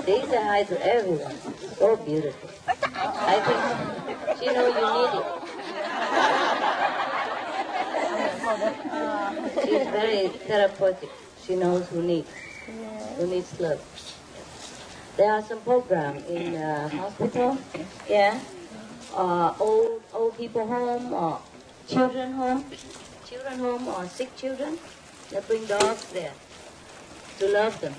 They say hi to everyone. So beautiful. I think she knows you need it. She's very therapeutic. She knows who needs love. There are some programs in hospital, yeah, old people home or children home or sick children. They bring dogs there to love them.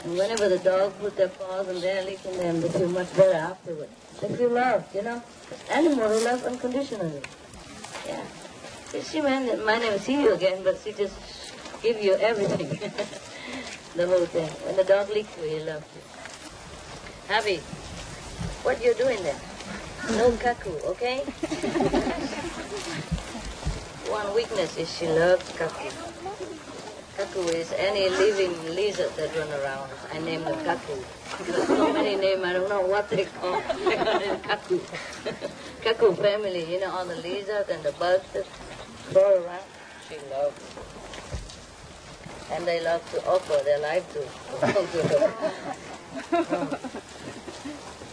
And whenever the dog put their paws on their licking them, they feel much better afterwards. They feel loved, you know. Animals love unconditionally. Yeah. She might never see you again, but she just give you everything. The whole thing. When the dog licks you, he loves you. Happy, what you doing there? No cuckoo, okay? One weakness is she loves cuckoo. Cuckoo is any living lizard that run around. I name them cuckoo. There's so many names, I don't know what they call. They call them cuckoo. Cuckoo family, you know, all the lizards and the bugs that crawl around. She loves. And they love to offer their life to her.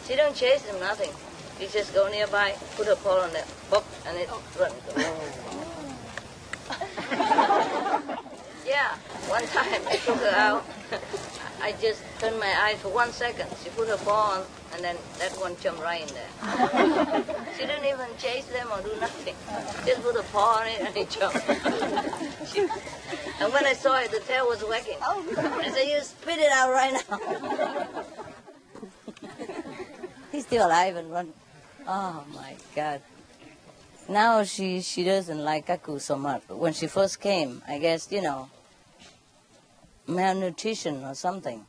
She don't chase them, nothing. She just go nearby, put her paw on there, pop, and it runs. Yeah, one time I took her out. I just turned my eyes for 1 second. She put her paw on, and then that one jumped right in there. She didn't even chase them or do nothing. Just put her paw on it and it jumped. And when I saw it, the tail was wagging. I said, "You spit it out right now." He's still alive and run. Oh my God. Now she doesn't like cuckoo so much. But when she first came, I guess, you know, malnutrition or something.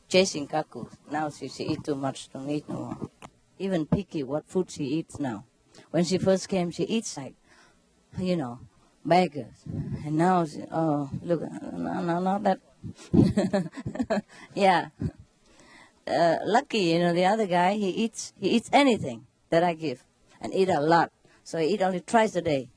Chasing cuckoos. Now she eat too much, don't eat no more. Even picky what food she eats now. When she first came, she eats like, you know, beggars. And now she, oh, look, no, not that. Yeah. Lucky, you know, the other guy, he eats anything that I give and eat a lot. So he eat only twice a day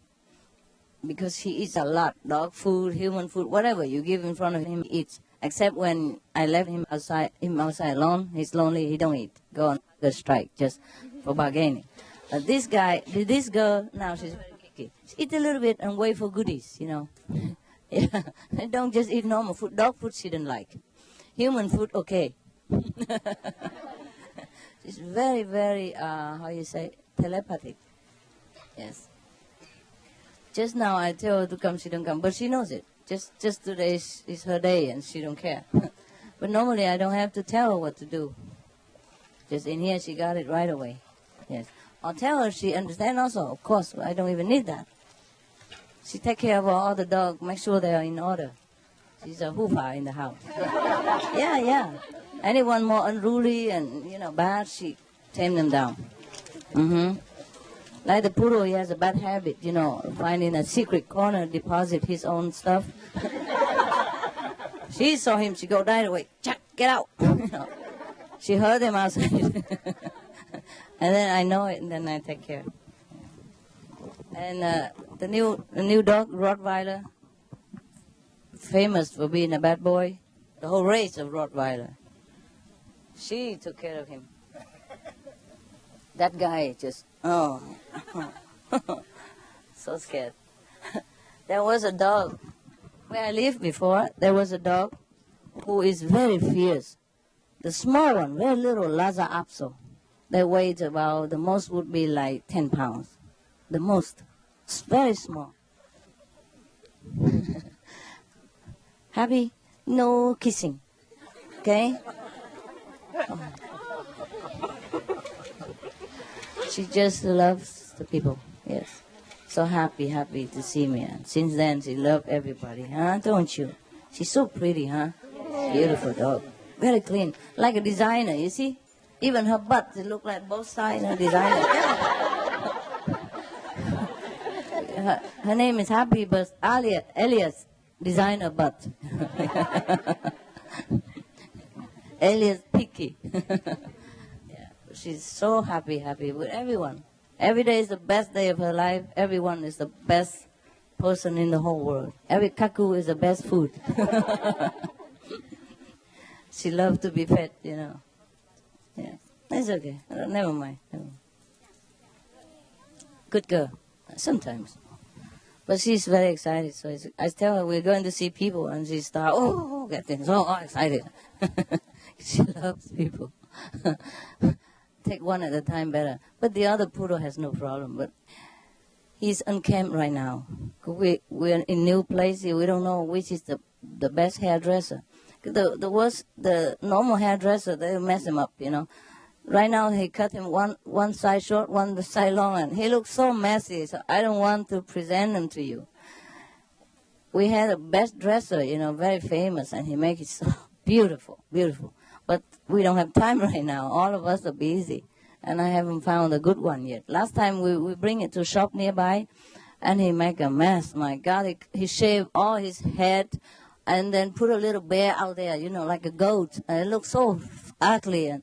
because he eats a lot. Dog food, human food, whatever you give in front of him, he eats. Except when I left him outside alone, he's lonely, he don't eat. Go on the strike just for bargaining. This girl, now she's very kicky. She eat a little bit and wait for goodies, you know. Yeah, don't just eat normal food. Dog food she didn't like. Human food, okay. She's very, very, how you say, telepathic. Yes. Just now I tell her to come, she don't come, but she knows it. Just today is her day and she don't care. But normally I don't have to tell her what to do. Just in here she got it right away. Yes. I'll tell her she understands also. Of course, I don't even need that. She take care of all the dogs, make sure they are in order. She's a hoofa in the house. Yeah. Anyone more unruly and, you know, bad, she tame them down. Like the poodle, he has a bad habit, you know, finding a secret corner, deposit his own stuff. She saw him, she go right away, Chuck, get out. You know, she heard him outside. And then I know it, and then I take care. And the new dog, Rottweiler, famous for being a bad boy. The whole race of Rottweiler. She took care of him. That guy just, oh, so scared. There was a dog, where I lived before, there was a dog who is very fierce. The small one, very little, Lhasa Apso. They weighed about, the most would be like 10 pounds. The most. It's very small. Happy? No kissing. Okay? Oh. She just loves the people, yes. So happy to see me. And since then, she loves everybody, huh? Don't you? She's so pretty, huh? Beautiful dog. Very clean. Like a designer, you see? Even her butt, it look like both sides of designer. Her name is Happy, but alias designer butt. Alias picky. She's so happy with everyone. Every day is the best day of her life. Everyone is the best person in the whole world. Every cuckoo is the best food. She loves to be fed, you know. Yeah, that's okay. Never mind. Good girl. Sometimes. But she's very excited. So I tell her we're going to see people, and she starts, getting so excited. She loves people. Take one at a time better. But the other poodle has no problem. But he's unkempt right now. We're in new place here. We don't know which is the best hairdresser. The normal hairdresser, they mess him up, you know. Right now, he cut him one side short, one side long, and he looks so messy, so I don't want to present him to you. We had a best dresser, you know, very famous, and he makes it so beautiful, beautiful. But we don't have time right now. All of us are busy, and I haven't found a good one yet. Last time we bring it to a shop nearby, and he make a mess. My God, he shaved all his head, and then put a little bear out there, you know, like a goat. And it looks so ugly, and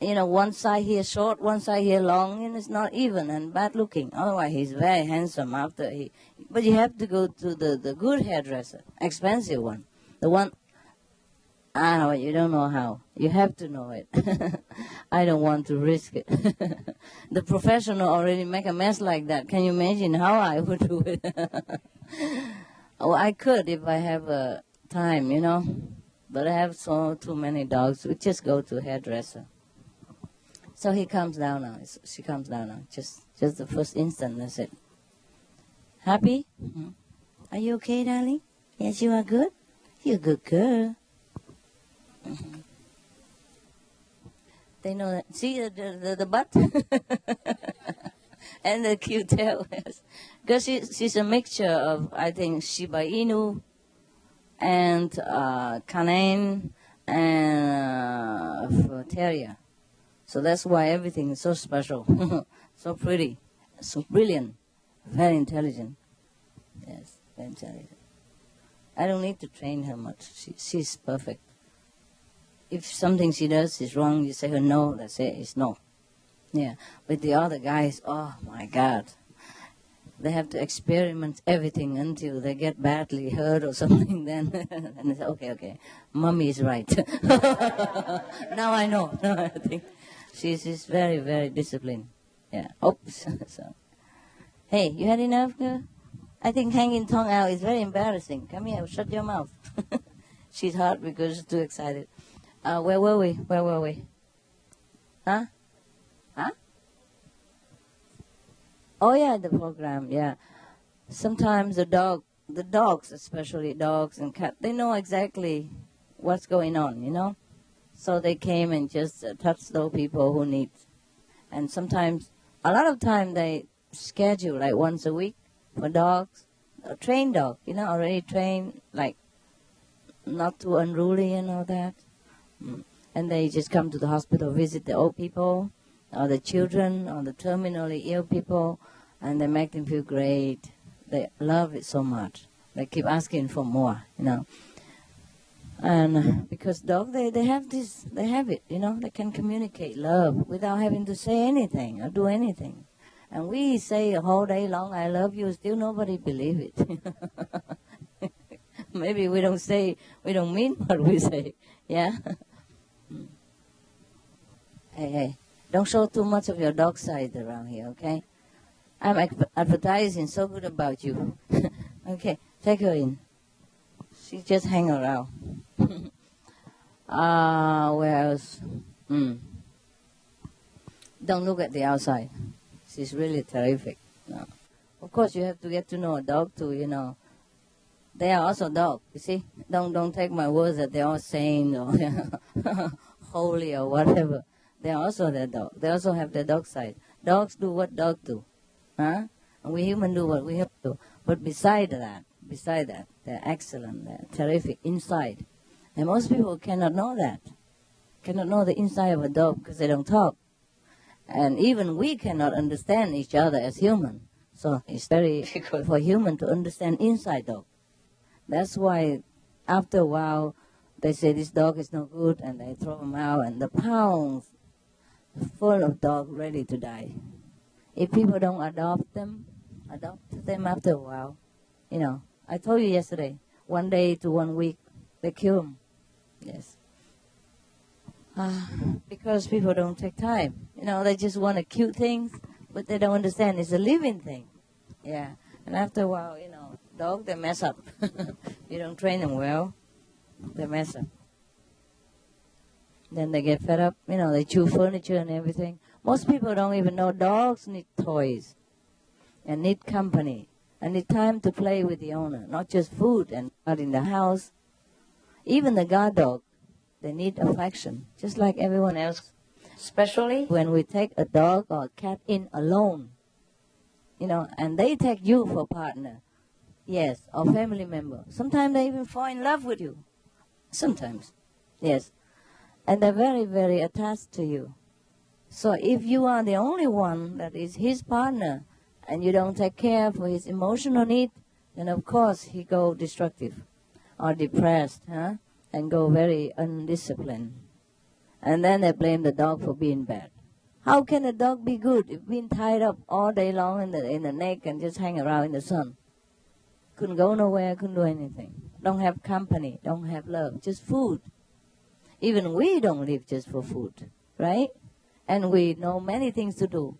you know, one side here short, one side here long, and it's not even and bad looking. Otherwise, he's very handsome after he. But you have to go to the good hairdresser, expensive one. The one, you don't know how. You have to know it. I don't want to risk it. The professional already make a mess like that. Can you imagine how I would do it? Oh, I could if I have time, you know. But I have too many dogs. We just go to hairdresser. So he comes down now. She comes down now. Just the first instant, that's it. Happy? Mm-hmm. Are you okay, darling? Yes, you are good? You're a good girl. Mm-hmm. They know that. See the butt? And the cute tail. Because she's a mixture of, I think, Shiba Inu and Canine and Terrier. So that's why everything is so special, so pretty, so brilliant, very intelligent. Yes, very intelligent. I don't need to train her much. She's perfect. If something she does is wrong, you say her no, that's it, it's no. Yeah, but the other guys, oh my God. They have to experiment everything until they get badly hurt or something. Then and they say, okay, mommy is right. Now I know. Now I think she's very, very disciplined. Yeah. Oops. So, hey, you had enough, girl? I think hanging tongue out is very embarrassing. Come here, shut your mouth. She's hot because she's too excited. Where were we? Huh? Oh yeah, the program, yeah. Sometimes the dogs, especially dogs and cats, they know exactly what's going on, you know? So they came and just touched those people who need. And sometimes, a lot of time they schedule like once a week for dogs, a trained dog, you know, already trained, like not too unruly and all that. And they just come to the hospital, visit the old people, or the children, or the terminally ill people, and they make them feel great. They love it so much. They keep asking for more, you know. And because dogs, they have it, you know. They can communicate love without having to say anything or do anything. And we say a whole day long, I love you, still nobody believe it. Maybe we don't mean what we say, yeah? Hey, don't show too much of your dog side around here, okay? I'm advertising so good about you. Okay, take her in. She just hang around. Where else? Don't look at the outside. She's really terrific. No. Of course, you have to get to know a dog too, you know. They are also dogs, you see. Don't take my words that they're all saint or holy or whatever. They are also their dog. They also have their dog side. Dogs do what dogs do. Huh? And we humans do what we humans do. But beside that, they're excellent, they're terrific inside. And most people cannot know that. Cannot know the inside of a dog because they don't talk. And even we cannot understand each other as humans. So it's very difficult for humans to understand inside dog. That's why after a while they say this dog is no good and they throw them out and the pounds full of dogs ready to die. If people don't adopt them after a while, I told you yesterday, 1 day to 1 week, they kill them. Yes. Because people don't take time. You know, they just want cute things, but they don't understand it's a living thing. Yeah. And after a while, you know, dog, they mess up. You don't train them well, they mess up. Then they get fed up. You know, they chew furniture and everything. Most people don't even know dogs need toys and need company and need time to play with the owner, not just food and out in the house. Even the guard dog, they need affection, just like everyone else. Especially when we take a dog or a cat in alone, you know, and they take you for partner, yes, or family member. Sometimes they even fall in love with you. Sometimes, yes. And they're very, very attached to you. So if you are the only one that is his partner and you don't take care for his emotional need, then of course he go destructive or depressed, and go very undisciplined. And then they blame the dog for being bad. How can a dog be good if being tied up all day long in the neck and just hang around in the sun? Couldn't go nowhere, couldn't do anything. Don't have company, don't have love, just food. Even we don't live just for food, right? And we know many things to do.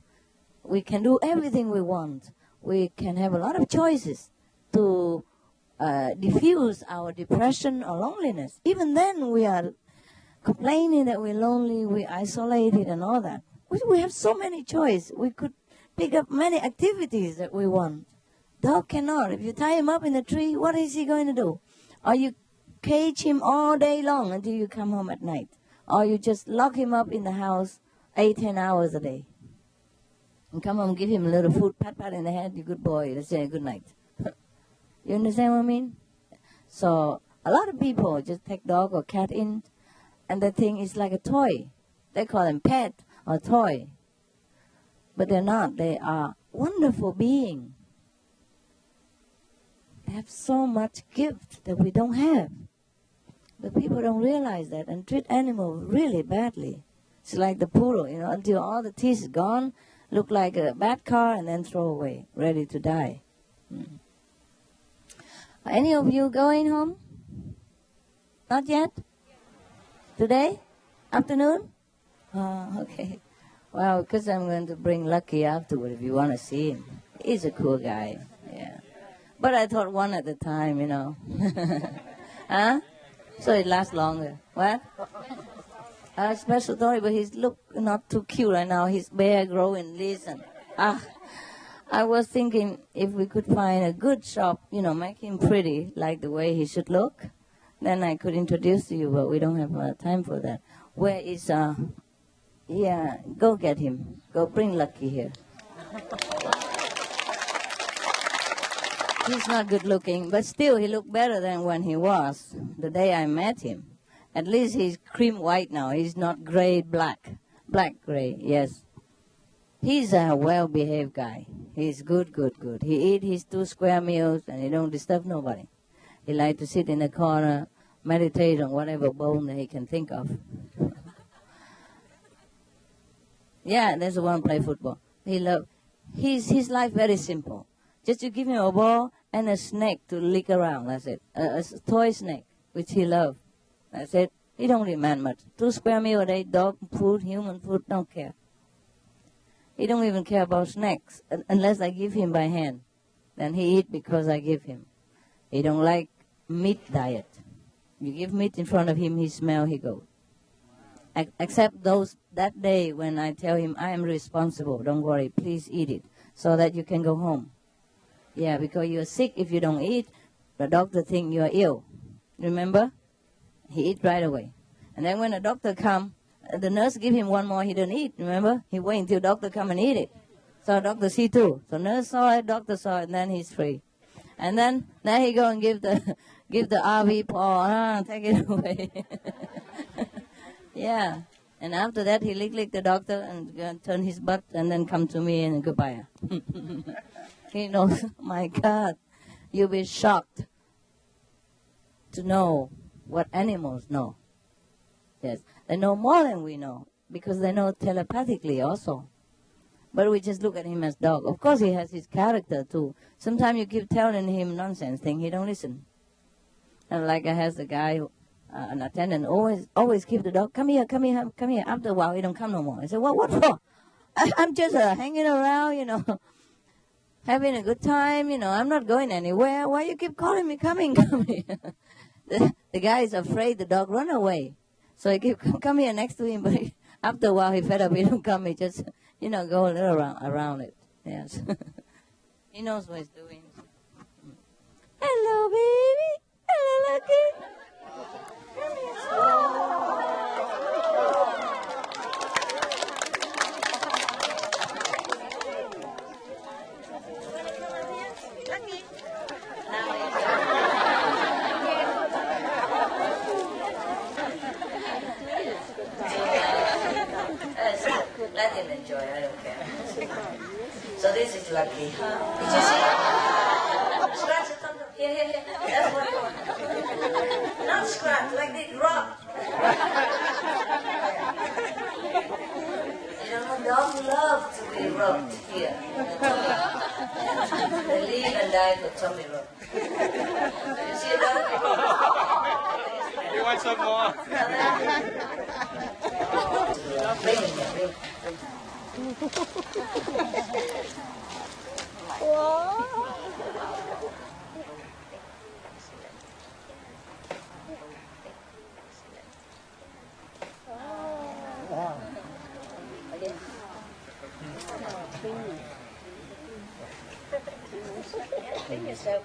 We can do everything we want. We can have a lot of choices to diffuse our depression or loneliness. Even then we are complaining that we're lonely, we're isolated and all that. We have so many choices. We could pick up many activities that we want. Dog cannot. If you tie him up in a tree, what is he going to do? Or you cage him all day long until you come home at night. Or you just lock him up in the house 8-10 hours a day. And come home, give him a little food, pat in the head, you good boy, let's say good night. You understand what I mean? So a lot of people just take dog or cat in, and they think it's like a toy. They call them pet or toy. But they're not. They are wonderful beings. They have so much gift that we don't have. But people don't realize that and treat animals really badly. It's like the poodle, you know, until all the teeth is gone, look like a bad car and then throw away, ready to die. Are any of you going home? Not yet? Today? Afternoon? Oh, okay. Well, because I'm going to bring Lucky afterward if you want to see him. He's a cool guy, yeah. But I thought one at a time, you know. Huh? So it lasts longer. What? A special story, but he's look not too cute right now. His bear growing. Listen. I was thinking if we could find a good shop, you know, make him pretty, like the way he should look, then I could introduce to you, but we don't have time for that. Where is, yeah, go get him. Go bring Lucky here. He's not good looking, but still he looked better than when he was, the day I met him. At least he's cream white now. He's not gray, black. Black, gray, yes. He's a well-behaved guy. He's good. He eat his 2 square meals and he don't disturb nobody. He like to sit in the corner, meditate on whatever bone that he can think of. Yeah, there's the one play football. His life very simple. Just to give him a ball and a snake to lick around, that's it. A toy snake, which he loves. That's it. He don't demand much. 2 square meals a day, dog food, human food, don't care. He don't even care about snacks unless I give him by hand. Then he eat because I give him. He don't like meat diet. You give meat in front of him, he smell, he goes. Except that day when I tell him, I am responsible, don't worry, please eat it, so that you can go home. Yeah, because you're sick if you don't eat, the doctor think you're ill. Remember? He eat right away. And then when the doctor come, the nurse give him one more, he didn't eat, remember? He wait until doctor come and eat it. So doctor see too. So nurse saw it, doctor saw it, and then he's free. And then he go and give the RV paw, take it away. Yeah. And after that, he lick the doctor and turn his butt and then come to me and goodbye. He knows, my God, you'll be shocked to know what animals know. Yes, they know more than we know because they know telepathically also. But we just look at him as dog. Of course, he has his character too. Sometimes you keep telling him nonsense thing, he don't listen. And like I has a guy, an attendant always keep the dog, come here. After a while, he don't come no more. I said, what for? I'm just hanging around, having a good time, I'm not going anywhere. Why you keep calling me, coming? The guy is afraid the dog run away. So he keep come here next to him, but after a while he fed up, he don't come, he just, go a little around it. Yes. He knows what he's doing. Hello, baby. Hello, Lucky. Come here. Let him enjoy, I don't care. So this is Lucky. Did you see? Scratch the tongue. Here. That's what you want. Not scratch, like this, rub. Dogs love to be rubbed here. They live and die for tummy rub. You see a dog? You want some more? Bring it here.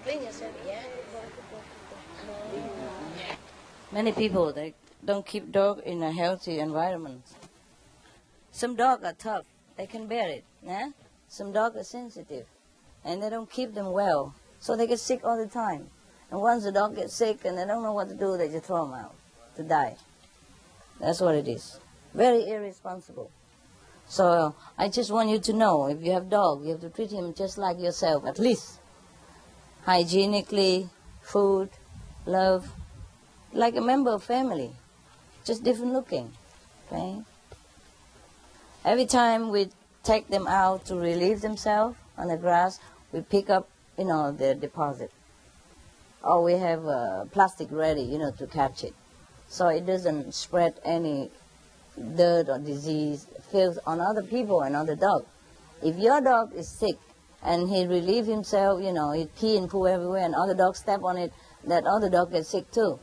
Clean yourself, yeah. Many people, they don't keep dog in a healthy environment. Some dogs are tough, they can bear it, yeah? Some dogs are sensitive, and they don't keep them well, so they get sick all the time. And once the dog gets sick and they don't know what to do, they just throw them out to die. That's what it is. Very irresponsible. So I just want you to know, if you have dog, you have to treat him just like yourself, at least. Hygienically, food, love, like a member of family, just different looking, okay? Every time we take them out to relieve themselves on the grass, we pick up, their deposit. Or we have plastic ready, to catch it. So it doesn't spread any dirt or disease, filth on other people and other dogs. If your dog is sick and he relieve himself, he pee and poo everywhere and other dogs step on it, that other dog gets sick too.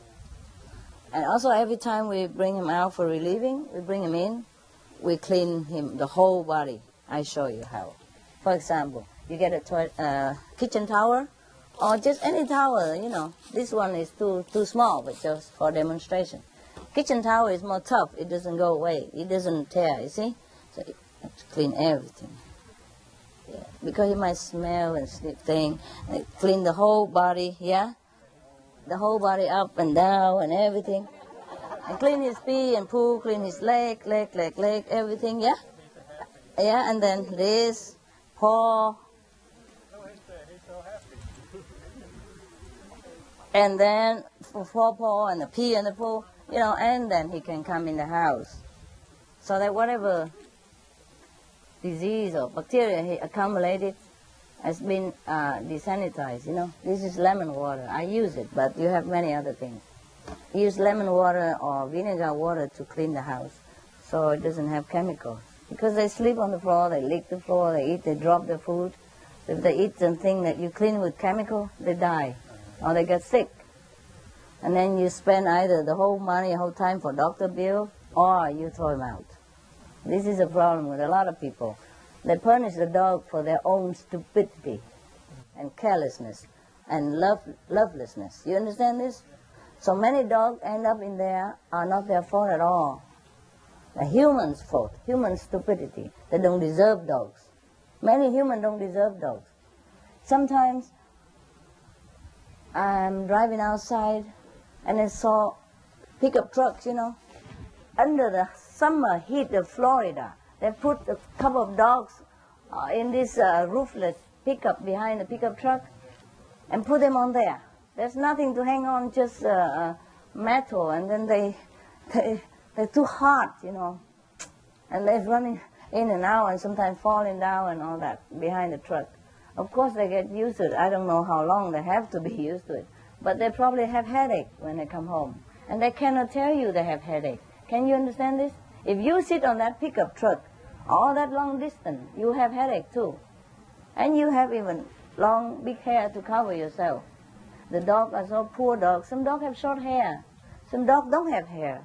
And also every time we bring him out for relieving, we bring him in, we clean him, the whole body. I show you how. For example, you get a kitchen towel, or just any towel, This one is too small, but just for demonstration. Kitchen towel is more tough. It doesn't go away. It doesn't tear, you see? So you have to clean everything. Yeah. Because it might smell and slip thing. Clean the whole body, yeah? The whole body up and down and everything. And clean his pee and poo, clean his leg, everything, yeah? Yeah, and then this, paw. And then for forepaw and the pee and the poo, and then he can come in the house. So that whatever disease or bacteria he accumulated has been desanitized, This is lemon water. I use it, but you have many other things. Use lemon water or vinegar water to clean the house so it doesn't have chemicals. Because they sleep on the floor, they lick the floor, they eat, they drop their food. If they eat something that you clean with chemical, they die or they get sick. And then you spend either the whole money, whole time for doctor bill, or you throw them out. This is a problem with a lot of people. They punish the dog for their own stupidity and carelessness and lovelessness. You understand this? So many dogs end up in there are not their fault at all. The human's fault, human stupidity. They don't deserve dogs. Many humans don't deserve dogs. Sometimes I'm driving outside and I saw pickup trucks, under the summer heat of Florida. They put a couple of dogs in this roofless pickup behind the pickup truck and put them on there. There's nothing to hang on, just metal, and then they're too hot, and they're running in and out and sometimes falling down and all that behind the truck. Of course they get used to it. I don't know how long they have to be used to it, but they probably have headache when they come home. and they cannot tell you they have headache. Can you understand this? If you sit on that pickup truck all that long distance, you have headache too. And you have even long, big hair to cover yourself. The dogs are so poor dogs. Some dogs have short hair. Some dogs don't have hair.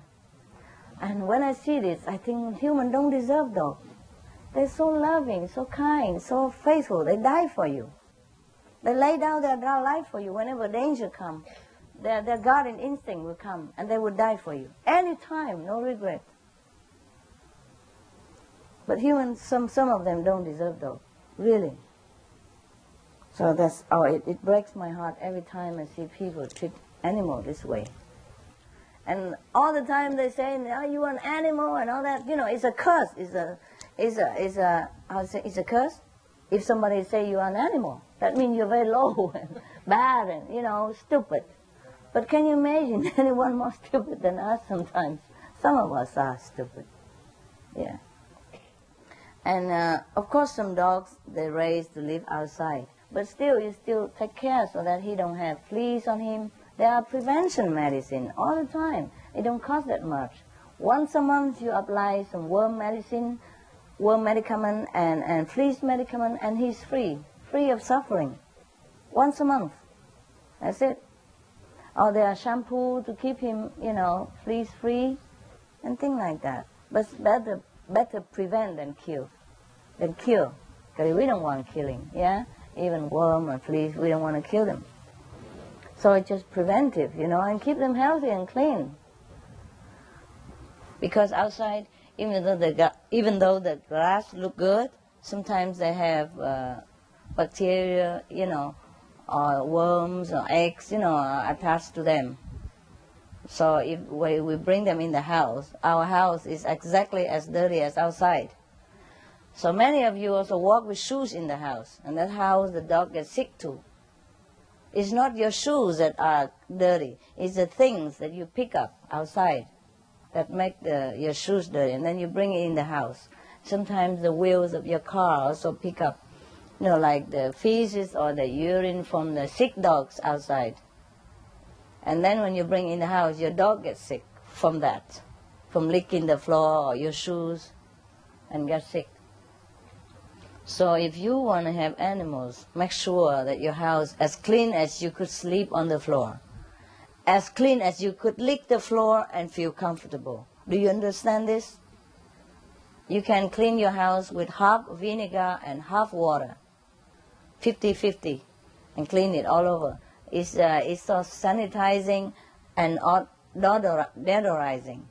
And when I see this, I think humans don't deserve dogs. They're so loving, so kind, so faithful. They die for you. They lay down their life for you whenever danger comes. Their guardian instinct will come, and they will die for you. Anytime, no regret. But humans, some of them don't deserve dogs, really. So that's, it breaks my heart every time I see people treat animals this way. And all the time they say, "Oh, you an animal," and all that. You know, it's a curse. It's a curse. If somebody say you are an animal, that means you're very low and bad and, stupid. But can you imagine anyone more stupid than us sometimes? Some of us are stupid. Yeah. And of course some dogs, they're raised to live outside. But still, you still take care so that he don't have fleas on him. There are prevention medicine all the time. It don't cost that much. Once a month you apply some worm medicine, worm medicament and fleas medicament, and he's free of suffering. Once a month. That's it. Or there are shampoo to keep him, fleas free and things like that. But better prevent than cure. Because we don't want killing, yeah? Even worm and fleas, we don't want to kill them. So it's just preventive, and keep them healthy and clean. Because outside, even though the grass look good, sometimes they have bacteria, or worms or eggs, attached to them. So if we bring them in the house, our house is exactly as dirty as outside. So many of you also walk with shoes in the house, and that house the dog gets sick too. It's not your shoes that are dirty, it's the things that you pick up outside that make your shoes dirty, and then you bring it in the house. Sometimes the wheels of your car also pick up, like the feces or the urine from the sick dogs outside. And then when you bring it in the house, your dog gets sick from that, from licking the floor or your shoes and get sick. So if you want to have animals, make sure that your house as clean as you could sleep on the floor, as clean as you could lick the floor and feel comfortable. Do you understand this? You can clean your house with half vinegar and half water, 50-50, and clean it all over. It's so sanitizing and deodorizing.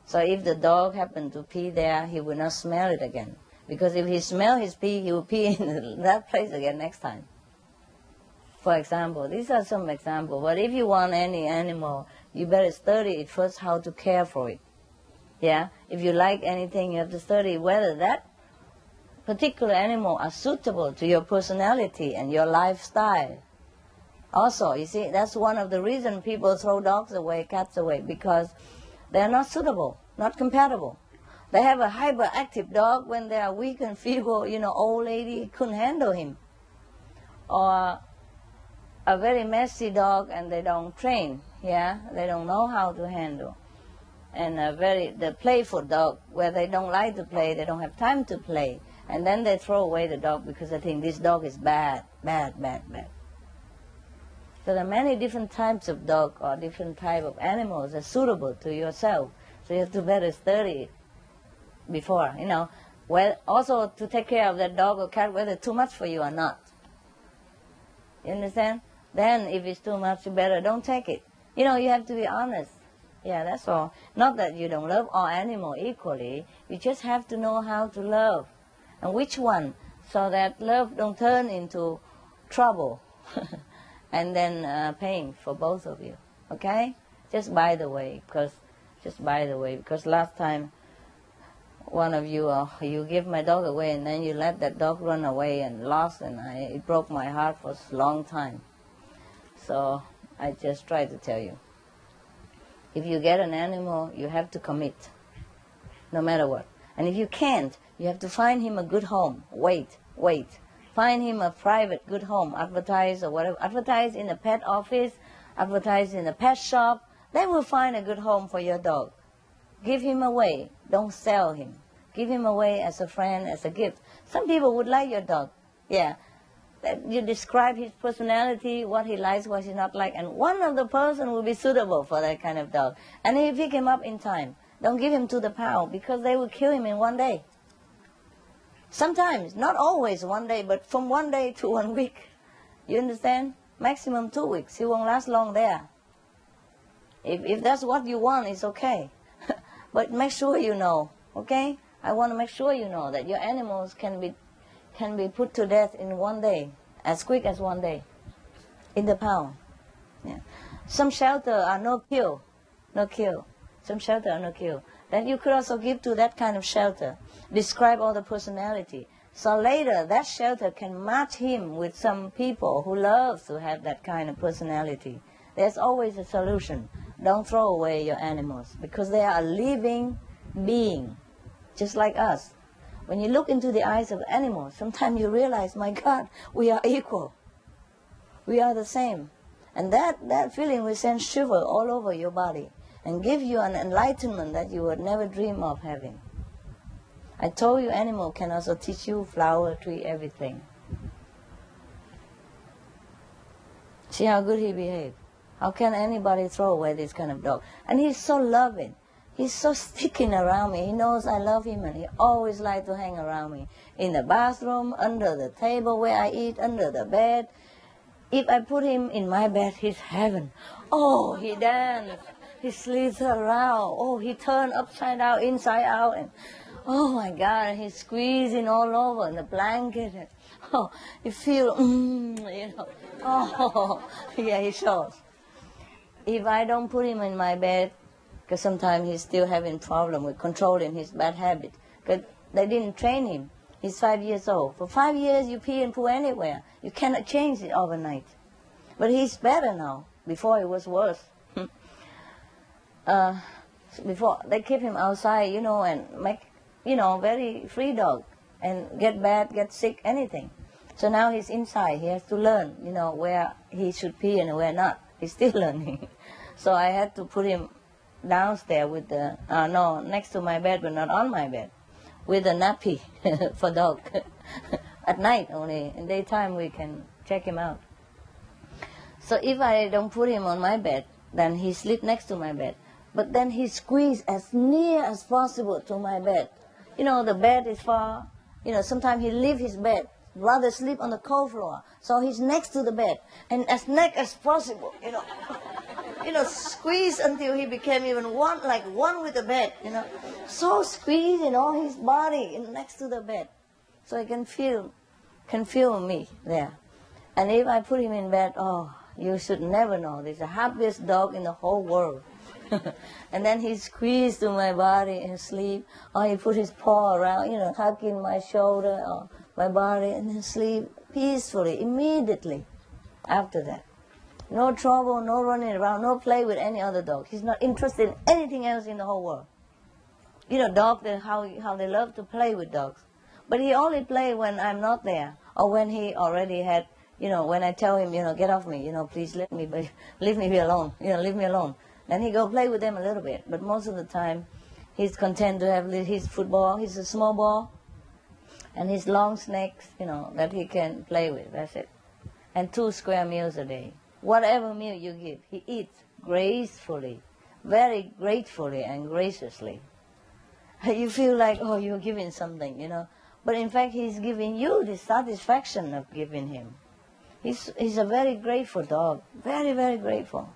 So if the dog happened to pee there, he will not smell it again. Because if he smells his pee, he will pee in that place again next time. For example, these are some examples. But if you want any animal, you better study it first how to care for it. Yeah? If you like anything, you have to study whether that particular animal are suitable to your personality and your lifestyle. Also, you see, that's one of the reasons people throw dogs away, cats away, because they're not suitable, not compatible. They have a hyperactive dog when they are weak and feeble, old lady couldn't handle him. Or a very messy dog and they don't train, yeah? They don't know how to handle. And the playful dog, where they don't like to play, they don't have time to play. And then they throw away the dog because they think this dog is bad. So there are many different types of dog or different type of animals that are suitable to yourself. So you have to better study it before, well, also to take care of that dog or cat, whether it's too much for you or not. You understand? Then if it's too much, you better don't take it. You have to be honest. Yeah, that's all. Not that you don't love all animals equally. You just have to know how to love. And which one, so that love don't turn into trouble and then pain for both of you. Okay? Just by the way, because last time one of you, you give my dog away and then you let that dog run away and lost, and it broke my heart for a long time. So I just try to tell you, if you get an animal, you have to commit, no matter what. And if you can't, you have to find him a good home. Wait. Find him a private good home. Advertise or whatever. Advertise in a pet office. Advertise in a pet shop. they will find a good home for your dog. Give him away. Don't sell him. Give him away as a friend, as a gift. Some people would like your dog. Yeah. You describe his personality, what he likes, what he's not like, and one of the person will be suitable for that kind of dog. And if you pick him up in time, don't give him to the pound because they will kill him in one day. Sometimes, not always one day, but from 1 day to 1 week. You understand? Maximum 2 weeks. He won't last long there. If that's what you want, it's okay. But make sure you know, okay? I want to make sure you know that your animals can be put to death in 1 day, as quick as 1 day, in the pound. Yeah. Some shelter are no kill. Some shelter are no kill. Then you could also give to that kind of shelter. Describe all the personality. So later, that shelter can match him with some people who love to have that kind of personality. There's always a solution. Don't throw away your animals because they are a living being, just like us. When you look into the eyes of animals, sometimes you realize, my God, we are equal. We are the same. And that feeling will send shiver all over your body and give you an enlightenment that you would never dream of having. I told you animal can also teach you flower, tree, everything. See how good he behaved. How can anybody throw away this kind of dog? And he's so loving. He's so sticking around me. He knows I love him and he always likes to hang around me. In the bathroom, under the table where I eat, under the bed. If I put him in my bed, he's heaven. Oh, he dances. He slithers around. Oh, he turns upside down, inside out. And oh my God, and he's squeezing all over in the blanket. And, oh, you feel, you know. Oh, yeah, he shows. If I don't put him in my bed, because sometimes he's still having problem with controlling his bad habit, because they didn't train him. He's 5 years old. For 5 years, you pee and poo anywhere. You cannot change it overnight. But he's better now. Before it was worse. Before they keep him outside, you know, and make, you know, very free dog, and get bad, get sick, anything. So now he's inside. He has to learn, you know, where he should pee and where not. He's still learning. So I had to put him downstairs with the, next to my bed, but not on my bed, with a nappy for dog. At night only. In daytime we can check him out. So if I don't put him on my bed, then he sleeps next to my bed. But then he squeezes as near as possible to my bed. You know, the bed is far. You know, sometimes he leaves his bed, rather sleep on the cold floor. So he's next to the bed, and as near as possible, you know. You know, squeeze until he became even one with the bed, you know. So squeezing all his body next to the bed. So he can feel me there. And if I put him in bed, oh, you should never know. He's the happiest dog in the whole world. And then he squeezed to my body and sleep. Or he put his paw around, you know, hugging my shoulder or my body, and then sleep peacefully, immediately after that. No trouble, no running around, no play with any other dog. He's not interested in anything else in the whole world. You know, dogs, how they love to play with dogs. But he only play when I'm not there, or when he already had, you know, when I tell him, you know, get off me, you know, please leave me be alone, you know, leave me alone. Then he go play with them a little bit. But most of the time, he's content to have his football, his small ball, and his long snakes, you know, that he can play with. That's it. And 2 square meals a day. Whatever meal you give, he eats gracefully, very gratefully and graciously. You feel like, oh, you're giving something, you know. But in fact, he's giving you the satisfaction of giving him. He's a very grateful dog, very, very grateful.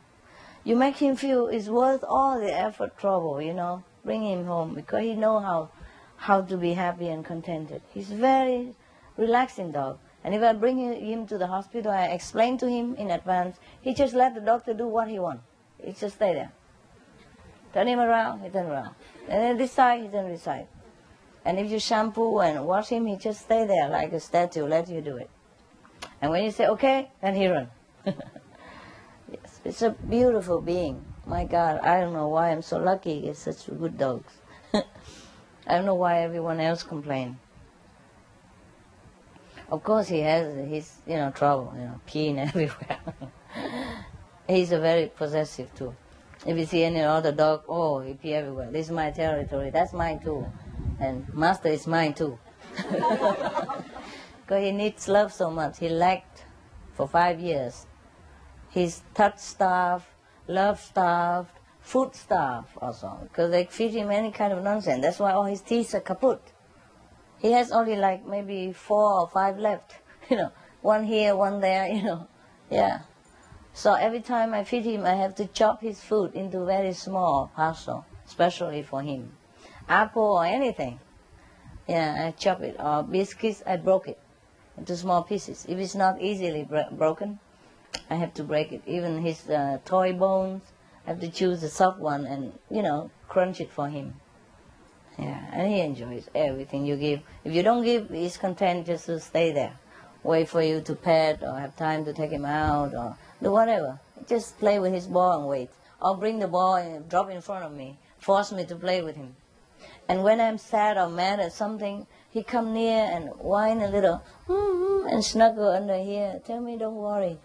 You make him feel it's worth all the effort, trouble, you know. Bring him home because he knows how to be happy and contented. He's very relaxing dog. And if I bring him to the hospital, I explain to him in advance. He just let the doctor do what he wants. He just stay there. Turn him around, he turn around. And then this side, he turn this side. And if you shampoo and wash him, he just stay there like a statue, let you do it. And when you say, okay, then he run. Yes, it's a beautiful being. My God, I don't know why I'm so lucky to get such good dogs. I don't know why everyone else complains. Of course he has his, you know, trouble, you know, peeing everywhere. He's a very possessive too. If you see any other dog, oh, he pee everywhere. This is my territory. That's mine too. And master is mine too. Because he needs love so much. He lacked for 5 years. He's touch-starved, love-starved, food-starved also. Because they feed him any kind of nonsense. That's why all his teeth are kaput. He has only like maybe 4 or 5 left. One here, one there, Yeah. So every time I feed him, I have to chop his food into very small parcel, especially for him. Apple or anything. Yeah, I chop it. Or biscuits, I broke it into small pieces. If it's not easily broken, I have to break it. Even his toy bones, I have to choose the soft one and, crunch it for him. Yeah, and he enjoys everything you give. If you don't give, he's content just to stay there. Wait for you to pet or have time to take him out or do whatever. Just play with his ball and wait. Or bring the ball and drop in front of me. Force me to play with him. And when I'm sad or mad at something, he come near and whine a little and snuggle under here. Tell me don't worry.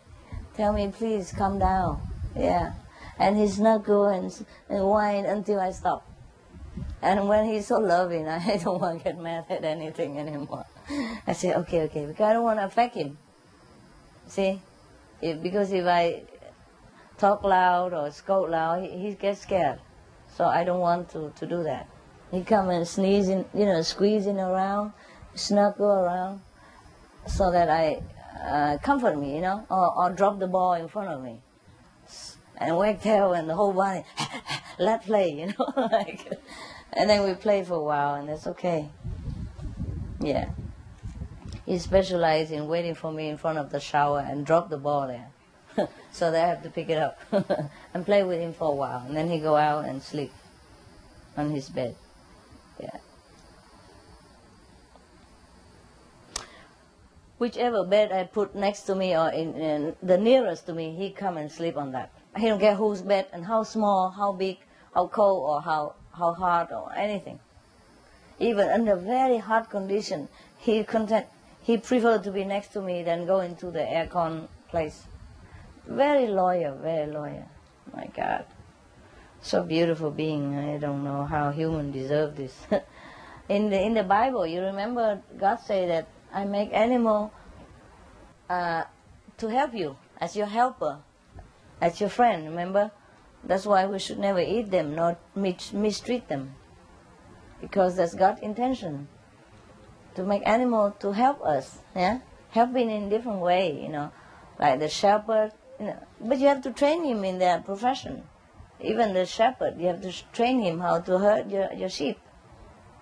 Tell me please calm down. Yeah. And he snuggle and whine until I stop. And when he's so loving, I don't want to get mad at anything anymore. I say, okay, because I don't want to affect him. See? Because if I talk loud or scold loud, he gets scared. So I don't want to do that. He come and sneeze in, squeezing around, snuggle around, so that I comfort me, or drop the ball in front of me. And wag tail and the whole body, let's play, And then we play for a while, and that's okay. Yeah. He specializes in waiting for me in front of the shower and drop the ball there. So that I have to pick it up and play with him for a while. And then he go out and sleep on his bed. Yeah. Whichever bed I put next to me or in the nearest to me, he come and sleep on that. He don't care whose bed and how small, how big, how cold or how hard or anything. Even under very hot condition, he prefer to be next to me than go into the aircon place. Very loyal, very loyal. My God. So beautiful being. I don't know how humans deserve this. In the Bible, you remember God say that I make animal to help you, as your helper, as your friend, remember? That's why we should never eat them, nor mistreat them. Because that's God's intention. To make animal to help us, yeah? Helping in different way, like the shepherd, But you have to train him in their profession. Even the shepherd, you have to train him how to herd your sheep.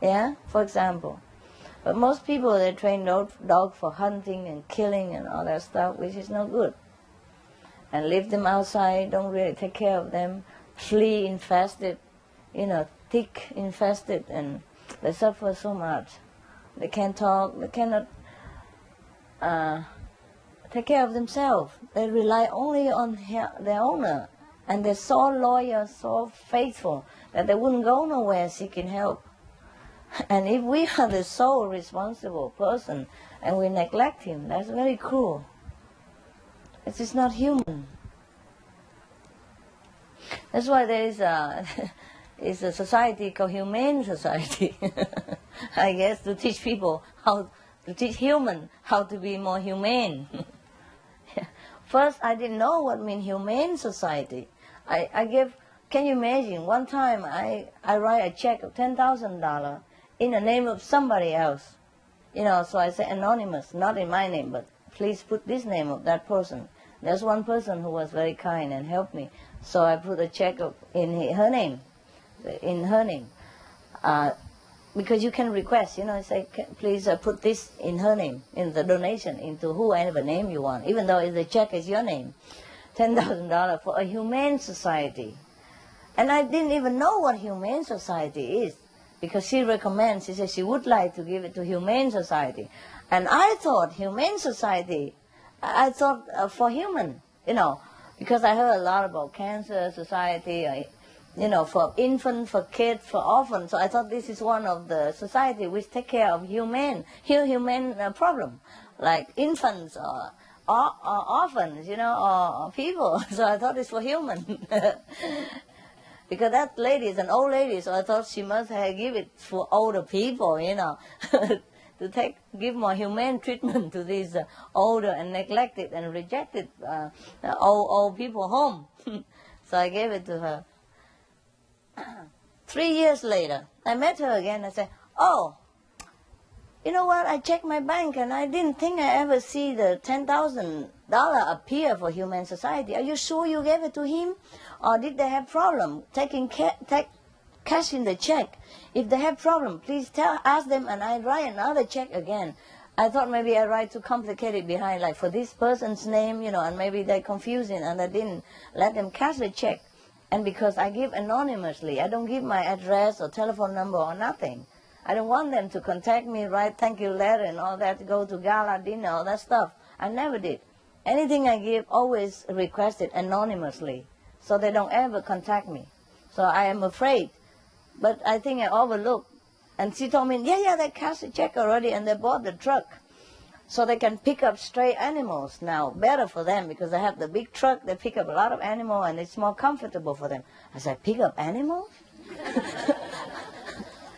Yeah, for example. But most people, they train dog for hunting and killing and all that stuff, which is no good. And leave them outside, don't really take care of them, flea infested, tick infested, and they suffer so much. They can't talk, they cannot take care of themselves. They rely only on their owner. And they're so loyal, so faithful, that they wouldn't go nowhere seeking help. And if we are the sole responsible person and we neglect him, that's very cruel. It's just not human. That's why there is a society called Humane Society. I guess to teach people to teach humans how to be more humane. First, I didn't know what mean Humane Society. Can you imagine, one time I write a check of $10,000 in the name of somebody else. So I say anonymous, not in my name, but please put this name of that person. There's one person who was very kind and helped me. So I put a check in her name. Because you can request, say, please put this in her name, in the donation, into whoever name you want, even though the check is your name. $10,000 for a Humane Society. And I didn't even know what Humane Society is, because she recommends, she says she would like to give it to Humane Society. And I thought Humane Society, I thought for human, because I heard a lot about Cancer Society, for infants, for kids, for orphans. So I thought this is one of the society which take care of human problem, like infants or orphans, or people. So I thought it's for human. because that lady is an old lady, so I thought she must have give it for older people, you know, to give more humane treatment to these older and neglected and rejected old people home. So I gave it to her. 3 years later, I met her again. I said, "Oh, you know what? I checked my bank and I didn't think I ever see the $10,000 appear for Humane Society. Are you sure you gave it to him? Or did they have problem cashing the check? If they have problem, please ask them and I write another check again." I thought maybe I write too complicated behind, like for this person's name, you know, and maybe they're confusing and I didn't let them cash the check. And because I give anonymously, I don't give my address or telephone number or nothing. I don't want them to contact me, write thank you letter and all that, go to gala dinner, all that stuff. I never did. Anything I give, always requested anonymously, so they don't ever contact me. So I am afraid. But I think I overlooked. And she told me, yeah, they cashed the check already and they bought the truck. So they can pick up stray animals now. Better for them because they have the big truck, they pick up a lot of animals and it's more comfortable for them. I said, pick up animals?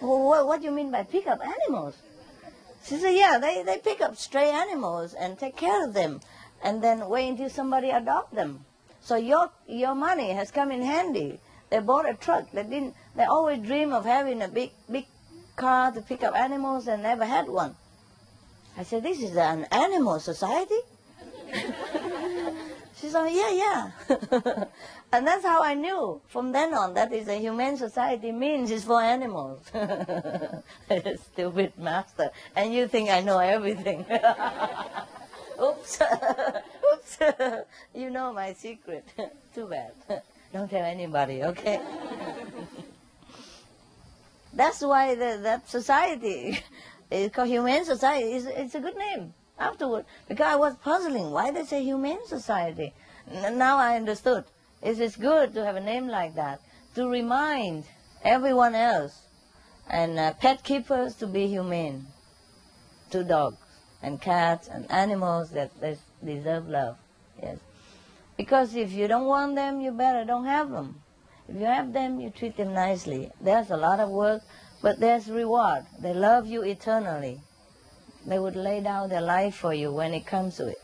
Well, what do you mean by pick up animals? She said, yeah, they pick up stray animals and take care of them and then wait until somebody adopt them. So your money has come in handy. They bought a truck. They always dream of having a big car to pick up animals and never had one. I said, this is an animal society? She said, yeah. And that's how I knew from then on that is a humane society means it's for animals. Stupid master. And you think I know everything. Oops. Oops. You know my secret. Too bad. Don't tell anybody, okay? That's why that society is called Humane Society. It's a good name afterward. Because I was puzzling why they say Humane Society. Now I understood. It's good to have a name like that, to remind everyone else and pet keepers to be humane to dogs and cats and animals that they deserve love. Yes. Because if you don't want them, you better don't have them. If you have them, you treat them nicely. There's a lot of work, but there's reward. They love you eternally. They would lay down their life for you when it comes to it.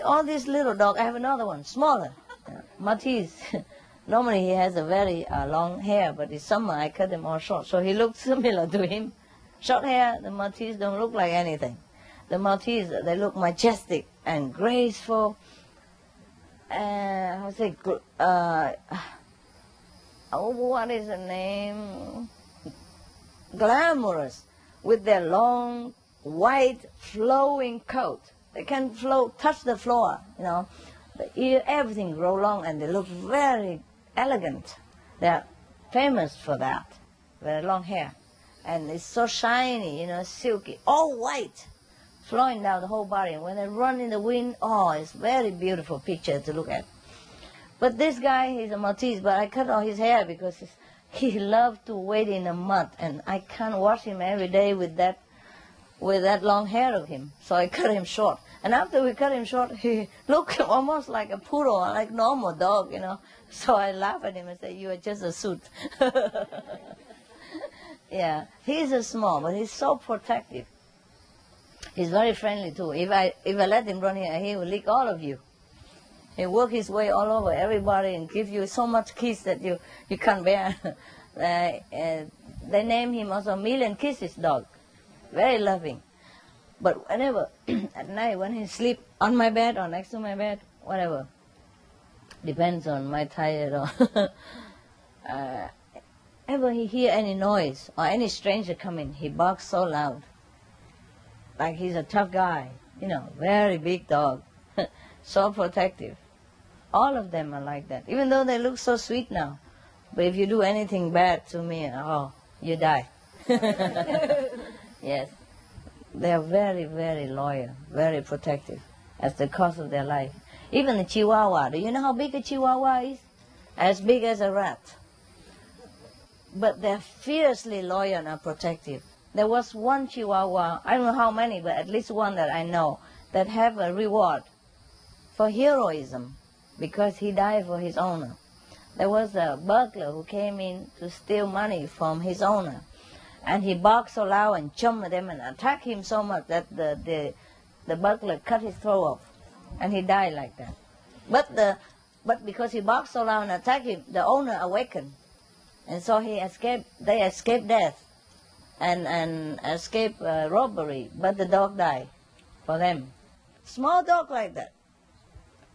All these little dogs, I have another one, smaller, Maltese. Normally he has a very long hair, but this summer I cut him all short, so he looks similar to him. Short hair, the Maltese don't look like anything. The Maltese, they look majestic and graceful. What is the name? Glamorous, with their long, white, flowing coat. They can touch the floor, you know. The ear, everything grow long, and they look very elegant. They're famous for that, very long hair. And it's so shiny, you know, silky, all white, flowing down the whole body. And when they run in the wind, oh, it's very beautiful picture to look at. But this guy, he's a Maltese, but I cut off his hair because he loved to wade in the mud, and I can't wash him every day with that long hair of him. So I cut him short. And after we cut him short, he looked almost like a poodle, like normal dog, you know. So I laugh at him and say, you are just a suit. Yeah, he's a small, but he's so protective. He's very friendly too. If I let him run here, he will lick all of you. He work his way all over everybody and give you so much kiss that you can't bear. They name him also Million Kisses dog. Very loving. But whenever, at night when he sleep on my bed or next to my bed, whatever, depends on my tired or ever he hear any noise or any stranger coming, he barks so loud. Like he's a tough guy, you know, very big dog, so protective. All of them are like that, even though they look so sweet now. But if you do anything bad to me, oh, you die. Yes. They are very, very loyal, very protective as the cause of their life. Even the Chihuahua, do you know how big a Chihuahua is? As big as a rat. But they're fiercely loyal and protective. There was one Chihuahua, I don't know how many, but at least one that I know, that have a reward for heroism because he died for his owner. There was a burglar who came in to steal money from his owner. And he barked so loud and jumped at him and attacked him so much that the burglar cut his throat off. And he died like that. But because he barked so loud and attacked him, the owner awakened. And so they escaped death and escaped robbery, but the dog died for them. Small dog like that.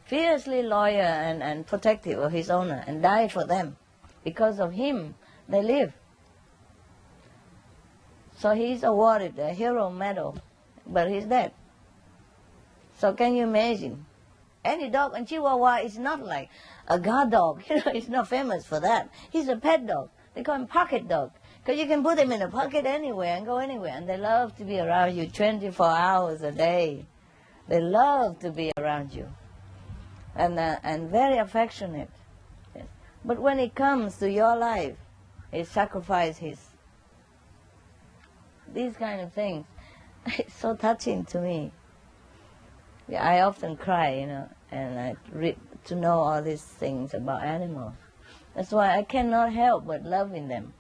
Fiercely loyal and protective of his owner, and died for them. Because of him, they live. So he's awarded a hero medal, but he's dead. So can you imagine? Any dog, and Chihuahua is not like a guard dog. He's not famous for that. He's a pet dog. They call him pocket dog, because you can put him in a pocket anywhere and go anywhere, and they love to be around you 24 hours a day. They love to be around you, and very affectionate. Yes. But when it comes to your life, it sacrifices these kind of things. It's so touching to me. I often cry, and I read to know all these things about animals. That's why I cannot help but loving them.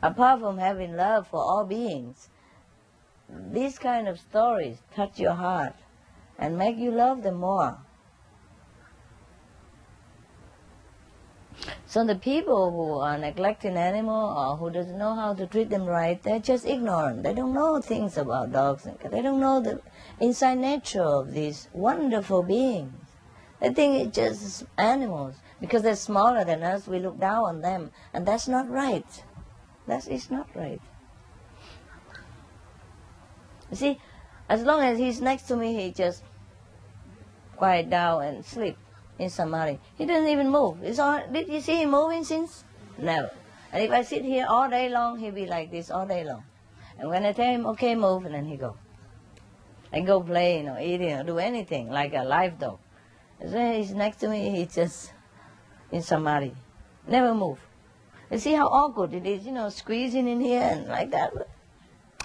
Apart from having love for all beings, these kind of stories touch your heart and make you love them more. So the people who are neglecting animals or who doesn't know how to treat them right, they're just ignorant. They don't know things about dogs. They don't know the inside nature of these wonderful beings. They think it's just animals. Because they're smaller than us, we look down on them. And that's not right. That is not right. You see, as long as he's next to me, he just quiet down and sleep in samadhi. He doesn't even move. Did you see him moving since? No. And if I sit here all day long, he'll be like this all day long. And when I tell him, okay, move, and then he go. And go play, eating, or do anything, like a live dog. As when he's next to me, he's just in samadhi. Never move. You see how awkward it is, squeezing in here and like that.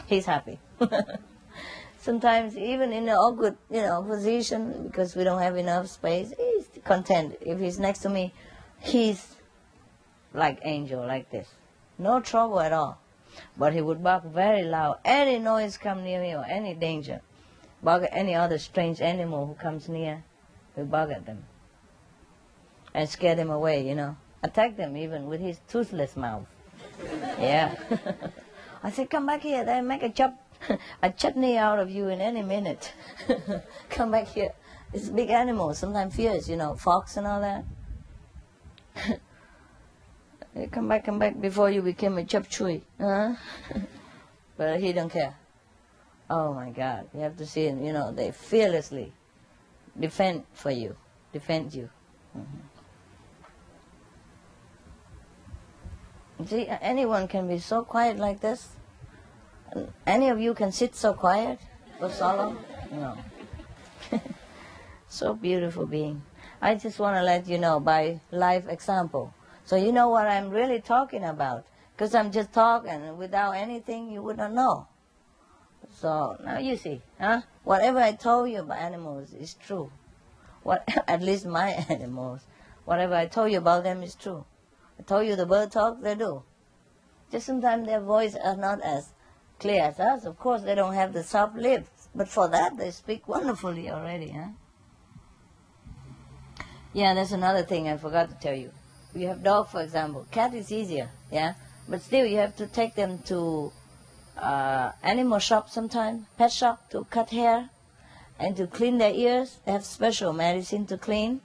He's happy. Sometimes even in an awkward, position, because we don't have enough space, he's content. If he's next to me, he's like angel, like this. No trouble at all. But he would bark very loud. Any noise come near me or any danger. Bark at any other strange animal who comes near. He'll bark at them. And scare them away, Attack them even with his toothless mouth. Yeah. I said, come back here. They make a chutney out of you in any minute. Come back here. It's a big animal, sometimes fierce, fox and all that. Come back before you became a chop chui. But he don't care. Oh my God, you have to see him, they fearlessly defend you. See, anyone can be so quiet like this. Any of you can sit so quiet for so long? No. So beautiful being. I just want to let you know by life example. So you know what I'm really talking about. Because I'm just talking and without anything you would not know. So now you see, whatever I told you about animals is true. At least my animals. Whatever I told you about them is true. I told you the bird talk, they do. Just sometimes their voice are not as clear as us. Of course, they don't have the soft lips. But for that, they speak wonderfully already. Yeah, that's another thing I forgot to tell you. You have dog, for example. Cat is easier, But still, you have to take them to animal shop sometime, pet shop, to cut hair and to clean their ears. They have special medicine to clean.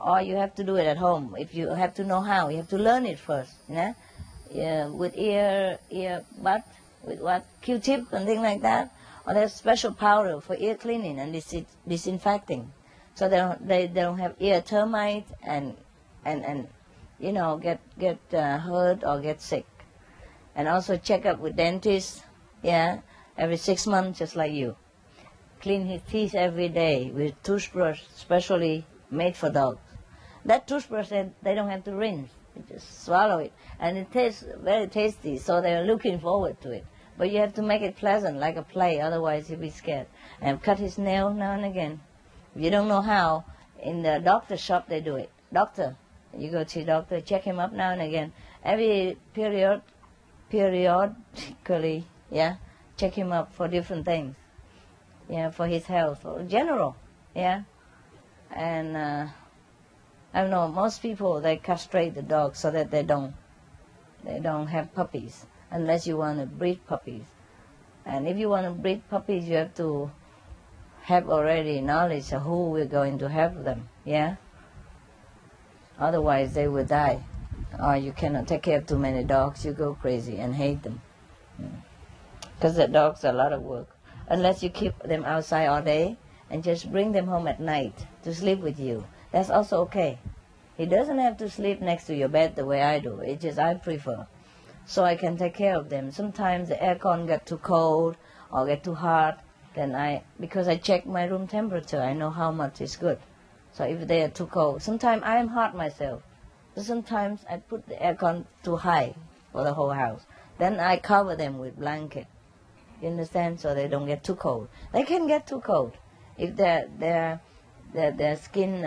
Or you have to do it at home. If you have to know how, you have to learn it first, with ear bud, with Q-tip and things like that. Or there's special powder for ear cleaning and disinfecting, so they don't have ear termite and get hurt or get sick. And also check up with dentists, every 6 months, just like you. Clean his teeth every day with toothbrush specially made for dogs. That toothbrush, they don't have to rinse. You just swallow it. And it tastes very tasty, so they're looking forward to it. But you have to make it pleasant, like a play, otherwise he'll be scared. And cut his nail now and again. If you don't know how, in the doctor shop they do it. Doctor, You go to the doctor, check him up now and again. Every periodically, yeah, check him up for different things. Yeah, for his health, or general, yeah. And I don't know, most people, they castrate the dogs so that they don't have puppies, unless you want to breed puppies. And if you want to breed puppies, you have to have already knowledge of who we're going to have them, yeah? Otherwise, they will die. Or you cannot take care of too many dogs, you go crazy and hate them. Because the dogs are a lot of work. Unless you keep them outside all day and just bring them home at night to sleep with you. That's also okay. He doesn't have to sleep next to your bed the way I do. It's just I prefer. So I can take care of them. Sometimes the aircon get too cold or get too hot. Then because I check my room temperature, I know how much is good. So if they are too cold, sometimes I am hot myself. So sometimes I put the aircon too high for the whole house. Then I cover them with blanket. You understand? So they don't get too cold. They can get too cold if their skin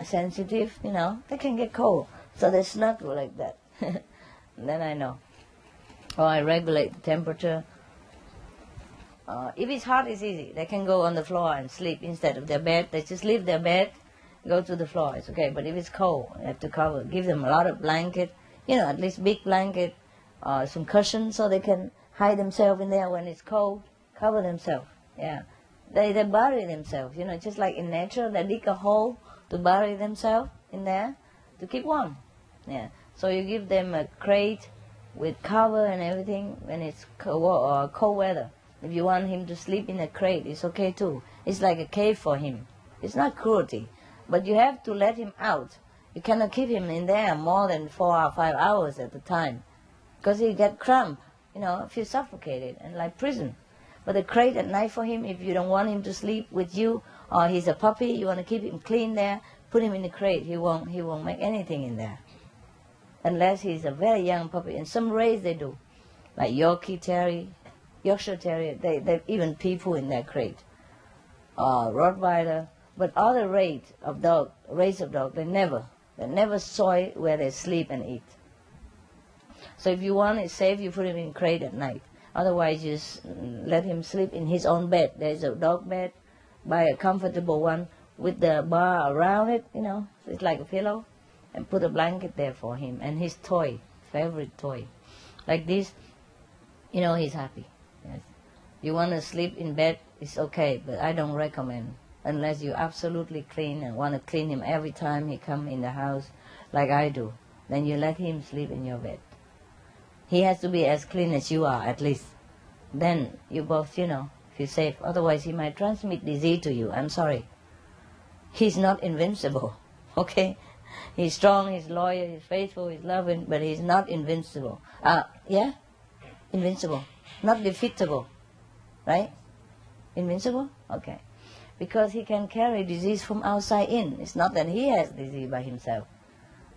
sensitive. You know, they can get cold. So they snuggle like that. Then I know. Or I regulate the temperature. If it's hot, it's easy. They can go on the floor and sleep instead of their bed. They just leave their bed, go to the floor. It's okay. But if it's cold, you have to cover. Give them a lot of blanket. You know, at least big blanket, some cushion so they can hide themselves in there when it's cold. Cover themselves. Yeah, they bury themselves. You know, just like in nature, they dig a hole to bury themselves in there to keep warm. Yeah. So you give them a crate with cover and everything when it's cold weather. If you want him to sleep in a crate, it's okay too. It's like a cave for him. It's not cruelty. But you have to let him out. You cannot keep him in there more than 4 or 5 hours at a time. Because he get cramp, you know, feel suffocated and like prison. But the crate at night for him, if you don't want him to sleep with you, or he's a puppy, you want to keep him clean there, put him in the crate. He won't make anything in there. Unless he's a very young puppy. In some race they do. Like Yorkshire Terrier, they even people in their crate. Rottweiler. But other race of dog, they never soil where they sleep and eat. So if you want it safe, you put him in crate at night. Otherwise, you just let him sleep in his own bed. There's a dog bed, buy a comfortable one with the bar around it, you know, so it's like a pillow, and put a blanket there for him and his toy, favorite toy. Like this, you know, he's happy. Yes. You want to sleep in bed, it's okay, but I don't recommend. Unless you absolutely clean and want to clean him every time he come in the house, like I do, then you let him sleep in your bed. He has to be as clean as you are, at least. Then you both, you know, feel safe. Otherwise, he might transmit disease to you. I'm sorry. He's not invincible, okay? He's strong, he's loyal, he's faithful, he's loving, but he's not invincible. Yeah? Invincible. Not defeatable, right? Invincible? Okay. Because he can carry disease from outside in. It's not that he has disease by himself.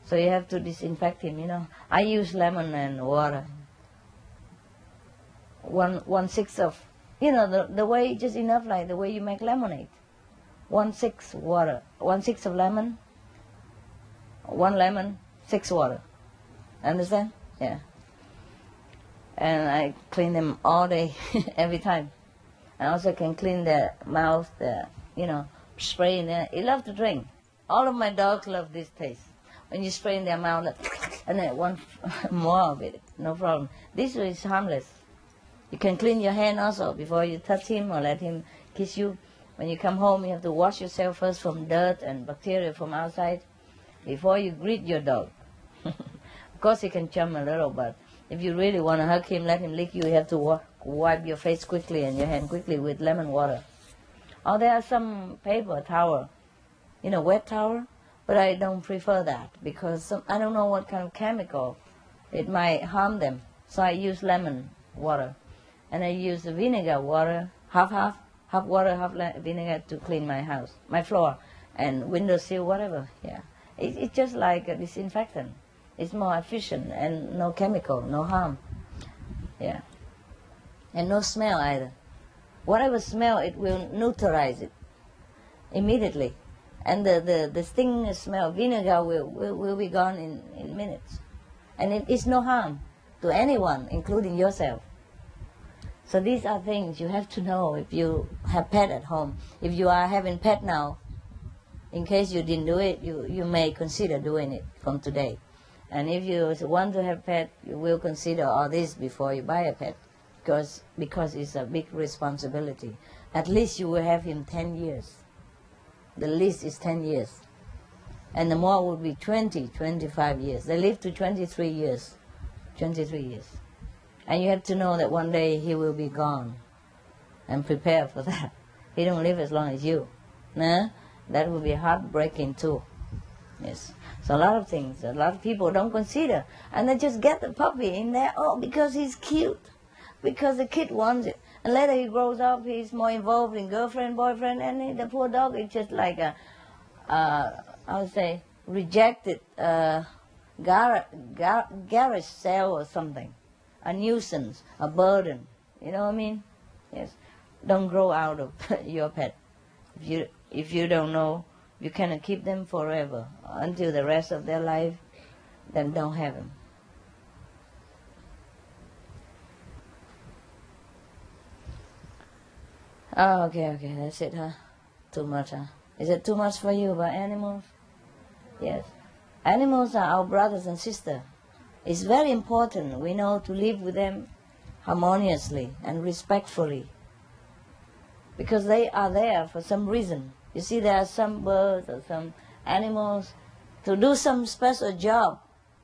So you have to disinfect him, you know. I use lemon and water. 1/6 of, you know, the way, just enough like the way you make lemonade. 1/6 water, 1/6 of lemon, 1 lemon, 6 water. Understand? Yeah. And I clean them all day, every time. I also can clean their mouth, spray in there. They love to drink. All of my dogs love this taste. When you spray in their mouth, and they want more of it, no problem. This is harmless. You can clean your hand also before you touch him or let him kiss you. When you come home, you have to wash yourself first from dirt and bacteria from outside before you greet your dog. Of course, he can chum a little, but if you really want to hug him, let him lick you, you have to wipe your face quickly and your hand quickly with lemon water. Or there are some paper towel, wet towel, but I don't prefer that because I don't know what kind of chemical it might harm them. So I use lemon water, and I use the vinegar water, half water, half vinegar to clean my house, my floor, and windowsill, whatever. Yeah, it's just like a disinfectant. It's more efficient and no chemical, no harm. Yeah, and no smell either. Whatever smell, it will neutralize it immediately. And the sting smell of vinegar will be gone in minutes. And it is no harm to anyone, including yourself. So these are things you have to know if you have pet at home. If you are having pet now, in case you didn't do it, you may consider doing it from today. And if you want to have pet, you will consider all this before you buy a pet, because it's a big responsibility. At least you will have him 10 years. The least is 10 years. And the more would be 20, 25 years. They live to 23 years. 23 years. And you have to know that one day he will be gone. And prepare for that. He don't live as long as you. Nah? That will be heartbreaking too. Yes. So a lot of things, a lot of people don't consider. And they just get the puppy in there, because he's cute. Because the kid wants it. And later he grows up, he's more involved in girlfriend, boyfriend, and the poor dog is just like a, I would say, rejected garage sale or something. A nuisance, a burden. You know what I mean? Yes. Don't grow out of your pet. If you don't know, you cannot keep them forever until the rest of their life, then don't have them. Oh, okay, that's it, huh? Too much, huh? Is it too much for you about animals? Yes. Animals are our brothers and sisters. It's very important, we know, to live with them harmoniously and respectfully, because they are there for some reason. You see, there are some birds or some animals to do some special job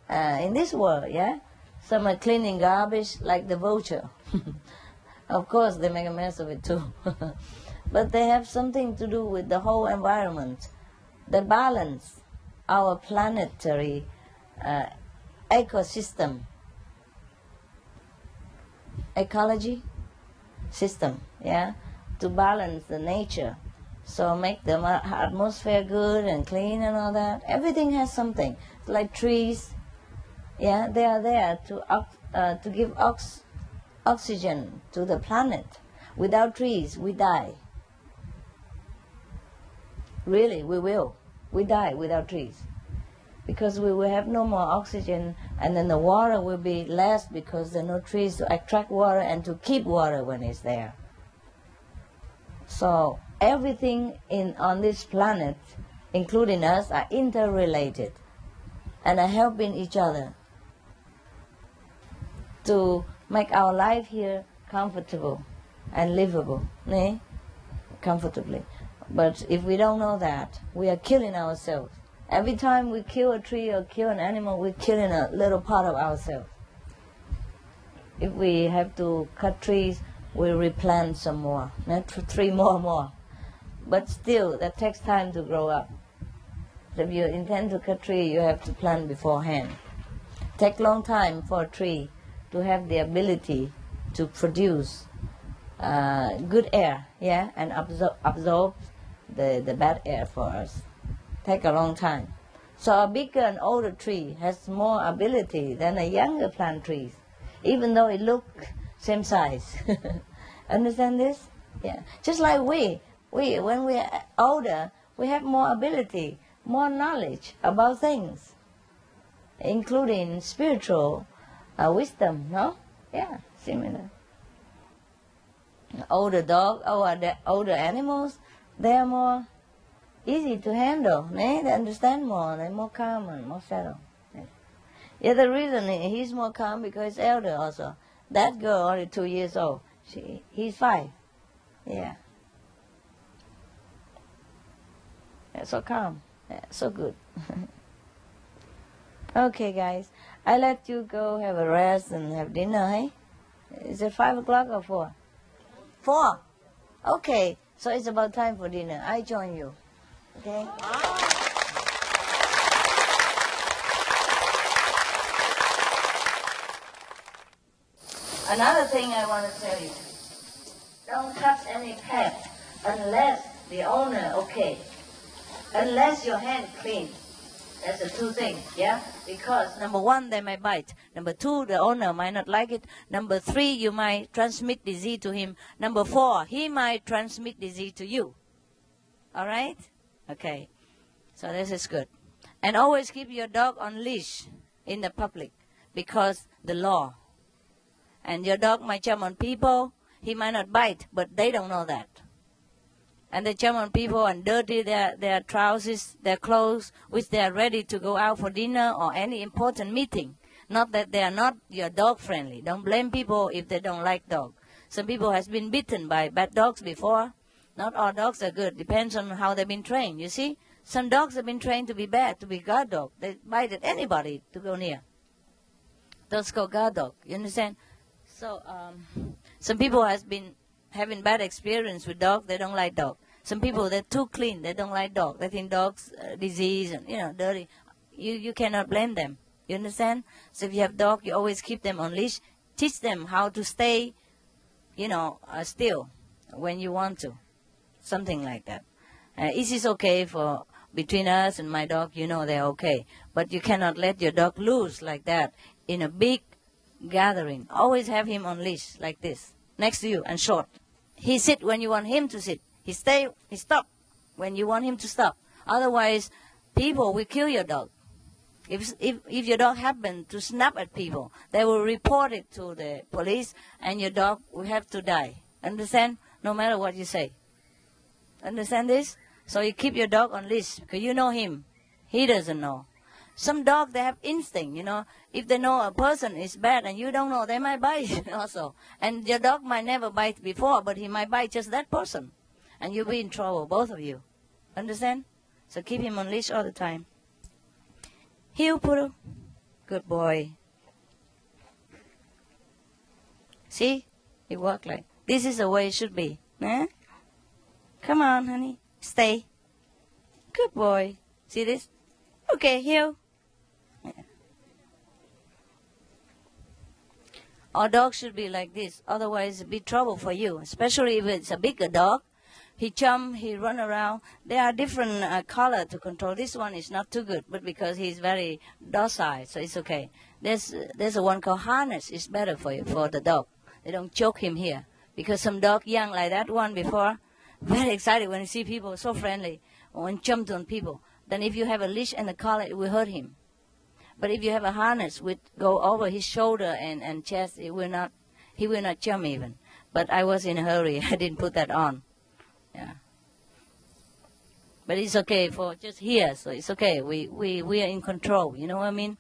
in this world, yeah? Some are cleaning garbage, like the vulture. Of course, they make a mess of it too. But they have something to do with the whole environment, the balance, our planetary ecosystem, ecology system, yeah? To balance the nature. So make the atmosphere good and clean and all that. Everything has something. It's like trees, yeah? They are there to give oxygen to the planet. Without trees, we die. Really, we will. We die without trees. Because we will have no more oxygen, and then the water will be less because there are no trees to attract water and to keep water when it's there. So everything on this planet, including us, are interrelated and are helping each other to make our life here comfortable and livable, comfortably. But if we don't know that, we are killing ourselves. Every time we kill a tree or kill an animal, we're killing a little part of ourselves. If we have to cut trees, we replant some more, not 3 more. But still, that takes time to grow up. So if you intend to cut tree, you have to plant beforehand. Take long time for a tree to have the ability to produce good air, yeah, and absorb the bad air for us. Take a long time. So a bigger and older tree has more ability than a younger plant tree, even though it looks same size. Understand this? Yeah. Just like we when we are older, we have more ability, more knowledge about things, including spiritual wisdom, no? Yeah, similar. Older dog, older animals, they are more easy to handle. They understand more, they're more calm and more settled. Yeah, the reason he's more calm because he's elder also. That girl only 2 years old. He's 5. Yeah. Yeah, so calm. Yeah, so good. Okay, guys. I let you go have a rest and have dinner, hey? Is it 5 o'clock or 4? 4? Okay. So it's about time for dinner. I join you. Okay? Another thing I want to tell you. Don't touch any pet unless the owner okay. Unless your hand clean. That's the 2 things, yeah? Because number 1, they might bite. Number 2, the owner might not like it. Number 3, you might transmit disease to him. Number 4, he might transmit disease to you. All right? Okay. So this is good. And always keep your dog on leash in the public because the law. And your dog might jump on people. He might not bite, but they don't know that. And they jump on people and dirty their trousers, their clothes, which they are ready to go out for dinner or any important meeting. Not that they are not your dog friendly. Don't blame people if they don't like dog. Some people has been bitten by bad dogs before. Not all dogs are good. Depends on how they've been trained, you see. Some dogs have been trained to be bad, to be guard dog. They bite at anybody to go near. That's called guard dog, you understand? So some people has been having bad experience with dogs. They don't like dog. Some people, they're too clean. They don't like dog. They think dogs disease and, dirty. You cannot blame them. You understand? So if you have dog, you always keep them on leash. Teach them how to stay, still when you want to. Something like that. It is okay for between us and my dog, they're okay. But you cannot let your dog loose like that in a big gathering. Always have him on leash like this, next to you and short. He sit when you want him to sit. He stop when you want him to stop. Otherwise, people will kill your dog. If your dog happen to snap at people, they will report it to the police and your dog will have to die. Understand? No matter what you say. Understand this? So you keep your dog on leash because you know him. He doesn't know. Some dogs, they have instinct, If they know a person is bad and you don't know, they might bite also. And your dog might never bite before, but he might bite just that person. And you'll be in trouble, both of you. Understand? So keep him on leash all the time. Heel, Puru. Good boy. See? It worked like. This is the way it should be. Eh? Come on, honey. Stay. Good boy. See this? Okay, heel. Yeah. Our dog should be like this. Otherwise, it'll be trouble for you. Especially if it's a bigger dog. He jump, he run around. There are different color to control. This one is not too good, but because he's very docile, so it's okay. There's a one called harness. It's better for you, for the dog. They don't choke him here. Because some dog young like that one before, very excited when you see people, so friendly, when jumped on people. Then if you have a leash and a collar, it will hurt him. But if you have a harness, which go over his shoulder and chest, he will not jump even. But I was in a hurry. I didn't put that on. Yeah. But it's okay for just here, so it's okay. We are in control, you know what I mean?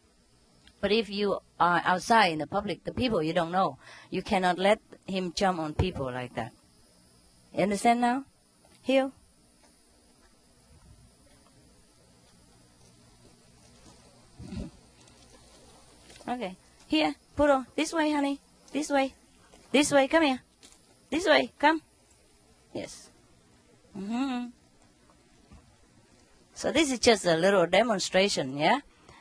But if you are outside in the public, the people you don't know, you cannot let him jump on people like that. You understand now? Here. Okay. Here, Puro. This way, honey. This way. This way. Come here. This way. Come. Yes. Mm-hmm. So this is just a little demonstration, yeah?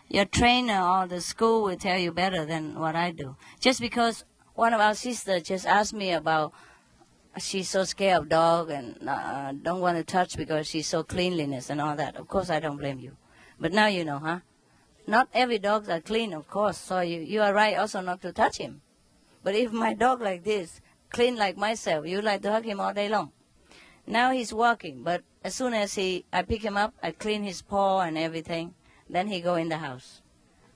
Your trainer or the school will tell you better than what I do. Just because one of our sisters just asked me about, she's so scared of dog and don't want to touch because she's so cleanliness and all that. Of course, I don't blame you. But now you know, huh? Not every dogs are clean, of course. So you are right also not to touch him. But if my dog like this, clean like myself, you like to hug him all day long. Now he's walking, but as soon as I pick him up, I clean his paw and everything. Then he go in the house.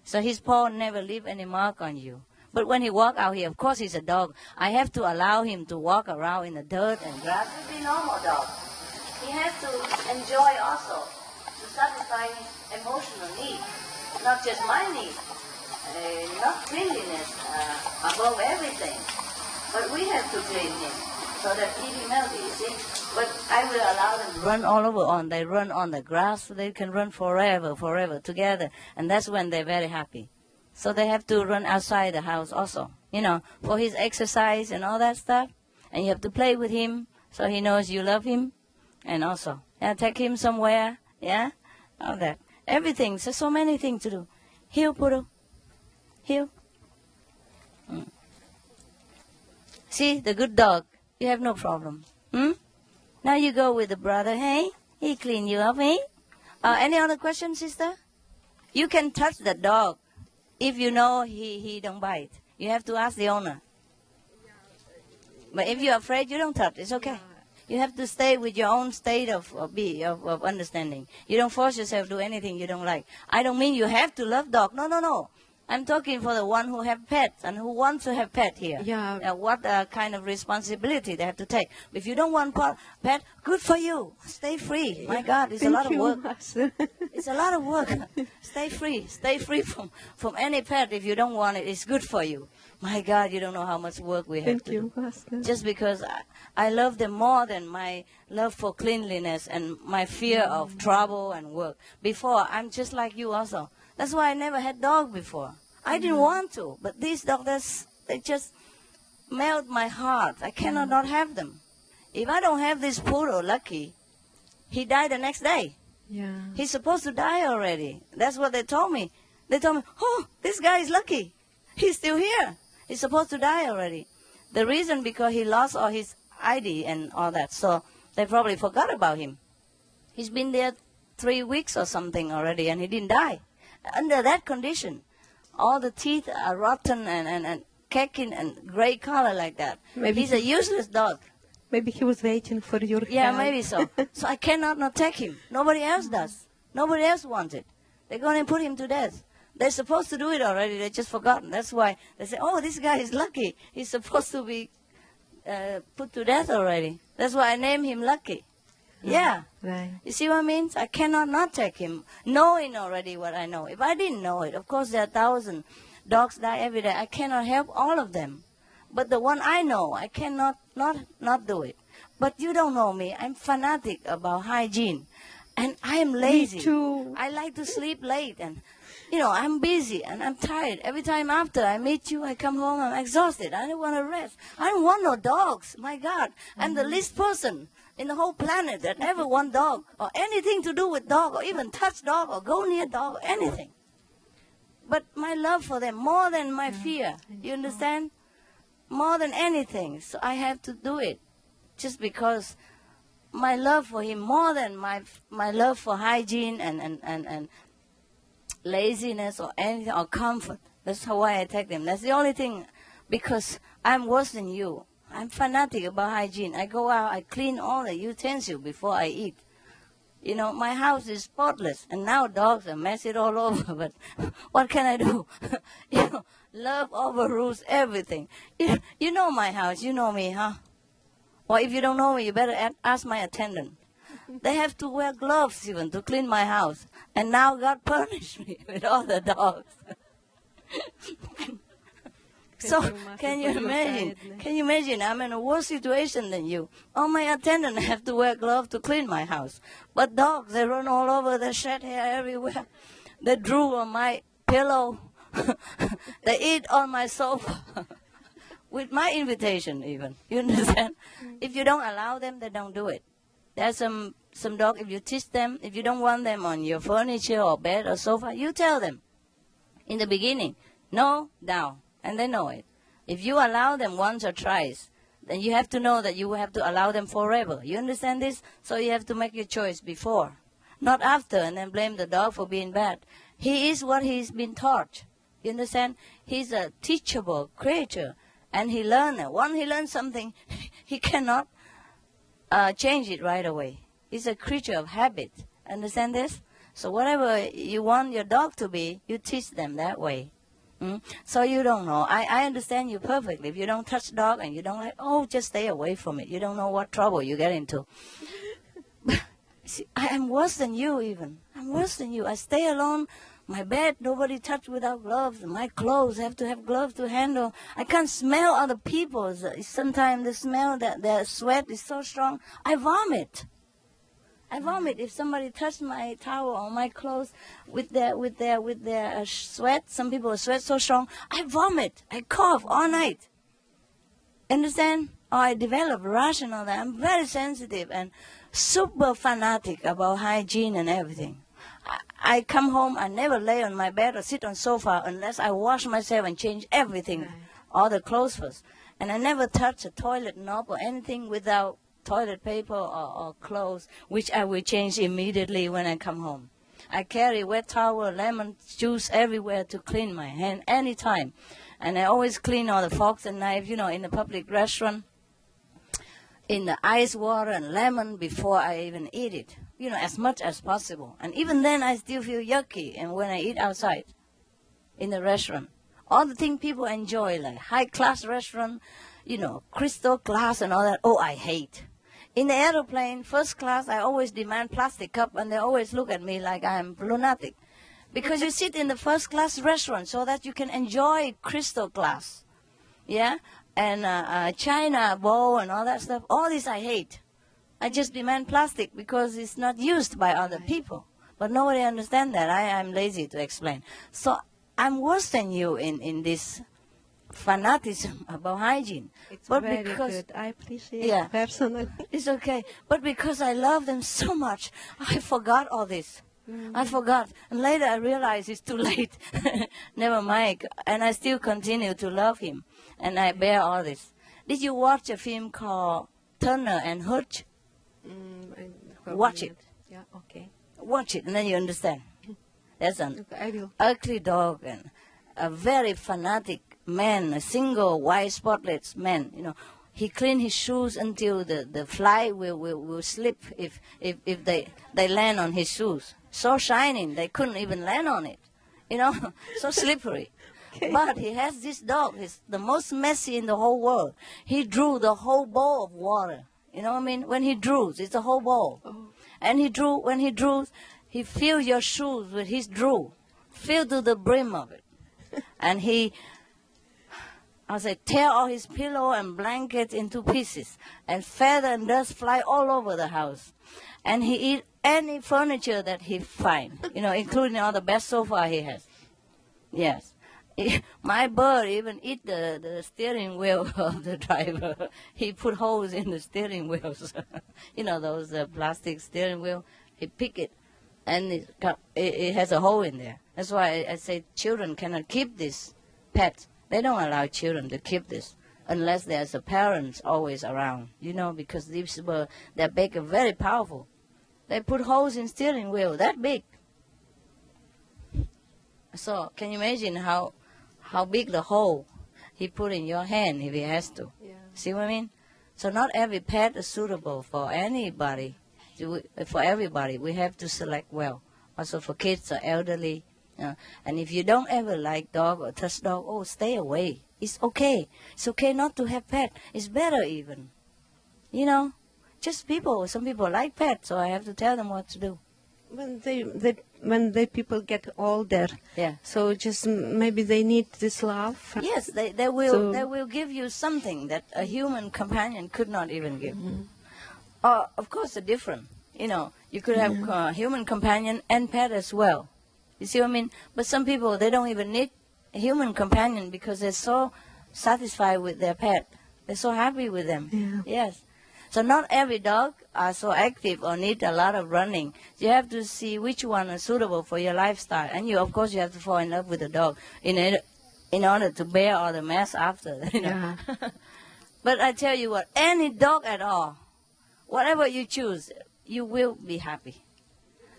So his paw never leave any mark on you. But when he walk out here, of course he's a dog. I have to allow him to walk around in the dirt and grass. He's a normal dog. He has to enjoy also, to satisfy his emotional needs, not just my needs, not cleanliness above everything. But we have to clean him so that he be healthy, you see. But I will allow them to run all over. They run on the grass, so they can run forever together. And that's when they're very happy. So they have to run outside the house also, for his exercise and all that stuff. And you have to play with him so he knows you love him. And also, take him somewhere, all that. Everything, so many things to do. Heel, Puru. Heel. See, the good dog, you have no problem. Now you go with the brother, hey? He clean you up, hey? Any other questions, sister? You can touch the dog if you know he don't bite. You have to ask the owner. But if you're afraid, you don't touch. It's okay. You have to stay with your own state of understanding. You don't force yourself to do anything you don't like. I don't mean you have to love dog. No, no, no. I'm talking for the one who have pets and who wants to have pet here. Yeah. What kind of responsibility they have to take. If you don't want pet, good for you. Stay free. My God, it's a lot of work. It's a lot of work. Stay free. Stay free from any pet. If you don't want it, it's good for you. My God, you don't know how much work we have to do. Master. Just because I love them more than my love for cleanliness and my fear of trouble and work. Before, I'm just like you also. That's why I never had dog before. I didn't want to, but these dogs, they just melt my heart. I cannot not have them. If I don't have this poodle, Lucky, he died the next day. Yeah. He's supposed to die already. That's what they told me. They told me, oh, this guy is lucky. He's still here. He's supposed to die already. The reason because he lost all his ID and all that, so they probably forgot about him. He's been there 3 weeks or something already, and he didn't die. Under that condition, all the teeth are rotten and kicking and gray color like that. Maybe he's a useless dog. Maybe he was waiting for your Yeah, help. maybe so. So I cannot not take him. Nobody else does. Nobody else wants it. They're going to put him to death. They're supposed to do it already. They just forgotten. That's why they say, oh, this guy is lucky. He's supposed to be put to death already. That's why I named him Lucky. Yeah. Right. You see what I mean? I cannot not take him, knowing already what I know. If I didn't know it, of course there are 1,000 dogs die every day. I cannot help all of them. But the one I know, I cannot not do it. But you don't know me. I'm fanatic about hygiene. And I am lazy. Me too. I like to sleep late. And, you know, I'm busy and I'm tired. Every time after I meet you, I come home, I'm exhausted. I don't want to rest. I don't want no dogs. My God. I'm the least person in the whole planet that ever want dog or anything to do with dog or even touch dog or go near dog or anything. But my love for them more than my fear. You understand? More than anything. So I have to do it just because my love for him more than my love for hygiene and laziness or anything or comfort. That's how I take them. That's the only thing, because I'm worse than you. I'm fanatic about hygiene. I go out, I clean all the utensils before I eat. You know, my house is spotless, and now dogs are messy all over, but what can I do? You know, love overrules everything. You know my house, you know me, huh? Or if you don't know me, you better ask my attendant. They have to wear gloves even to clean my house. And now God punished me with all the dogs. So, can you imagine? Can you imagine? I'm in a worse situation than you. All my attendants have to wear gloves to clean my house. But dogs, they run all over, they shed hair everywhere. They drool on my pillow. They eat on my sofa. With my invitation even. You understand? If you don't allow them, they don't do it. There's some dog, if you teach them, if you don't want them on your furniture or bed or sofa, you tell them in the beginning, no, down. And they know it. If you allow them once or twice, then you have to know that you have to allow them forever. You understand this? So you have to make your choice before, not after, and then blame the dog for being bad. He is what he's been taught. You understand? He's a teachable creature, and he learns. Once he learns something, he cannot change it right away. He's a creature of habit. Understand this? So whatever you want your dog to be, you teach them that way. So you don't know. I understand you perfectly. If you don't touch dog and you don't like, oh, just stay away from it. You don't know what trouble you get into. See, I am worse than you even. I'm worse than you. I stay alone. My bed, nobody touch without gloves. My clothes have to have gloves to handle. I can't smell other people's. Sometimes the smell, their sweat is so strong. I vomit. I vomit if somebody touched my towel or my clothes with their sweat. Some people sweat so strong. I vomit. I cough all night. Understand? Or I develop rash and all that. I'm very sensitive and super fanatic about hygiene and everything. I come home, I never lay on my bed or sit on sofa unless I wash myself and change everything, all the clothes first. And I never touch a toilet knob or anything without toilet paper or clothes, which I will change immediately when I come home. I carry wet towel, lemon juice everywhere to clean my hand anytime. And I always clean all the forks and knives, you know, in a public restaurant. in the ice water and lemon before I even eat it. You know, as much as possible. And even then, I still feel yucky. And when I eat outside, in the restaurant, all the things people enjoy, like high-class restaurant, you know, crystal glass and all that, oh, I hate. In the airplane, first class, I always demand plastic cup, and they always look at me like I'm lunatic. Because you sit in the first-class restaurant so that you can enjoy crystal glass, yeah? And China bowl and all that stuff, all this I hate. I just demand plastic because it's not used by other people. But nobody understands that. I'm lazy to explain. So I'm worse than you in this fanaticism about hygiene. It's but very because, good. I appreciate it personally. It's okay. But because I love them so much, I forgot all this. I forgot. And later I realized it's too late. Never mind. And I still continue to love him. And I bear all this. Did you watch a film called Turner and Hooch? Watch it. Yeah, okay. Watch it, and then you understand. There's an I will. ugly dog and a very fanatic man, a single white spotless man. You know, he clean his shoes until the fly will slip if they land on his shoes. So shining, they couldn't even land on it. You know, so slippery. Okay. But he has this dog. He's the most messy in the whole world. He drew the whole bowl of water. You know what I mean? When he drews, it's a whole bowl. Oh. And when he drews, he filled your shoes with his drew, filled to the brim of it. And tear all his pillow and blankets into pieces, and feather and dust fly all over the house. And he eat any furniture that he find, you know, including all the best sofa he has. Yes. My bird even eat the steering wheel of the driver. He put holes in the steering wheels. You know, those plastic steering wheel. He pick it, and it has a hole in there. That's why I say children cannot keep this pet. They don't allow children to keep this unless there's a parents always around, you know, because these birds, they're big and very powerful. They put holes in steering wheel that big. So can you imagine how big the hole he put in your hand if he has to? Yeah. See what I mean? So not every pet is suitable for anybody. For everybody, we have to select well. Also for kids or elderly. And if you don't ever like dog or touch dog, oh, stay away. It's okay. It's okay not to have pet. It's better even. You know, just some people like pets, so I have to tell them what to do. When they people get older, so just maybe they need this love. Yes, they will give you something that a human companion could not even give. Of course, they're different. You know, you could have human companion and pet as well. You see what I mean? But some people, they don't even need a human companion because they're so satisfied with their pet. They're so happy with them. Yeah. Yes. So not every dog are so active or need a lot of running. You have to see which one is suitable for your lifestyle. And of course, you have to fall in love with the dog in order to bear all the mess after. You know? Yeah. But I tell you what, any dog at all, whatever you choose, you will be happy.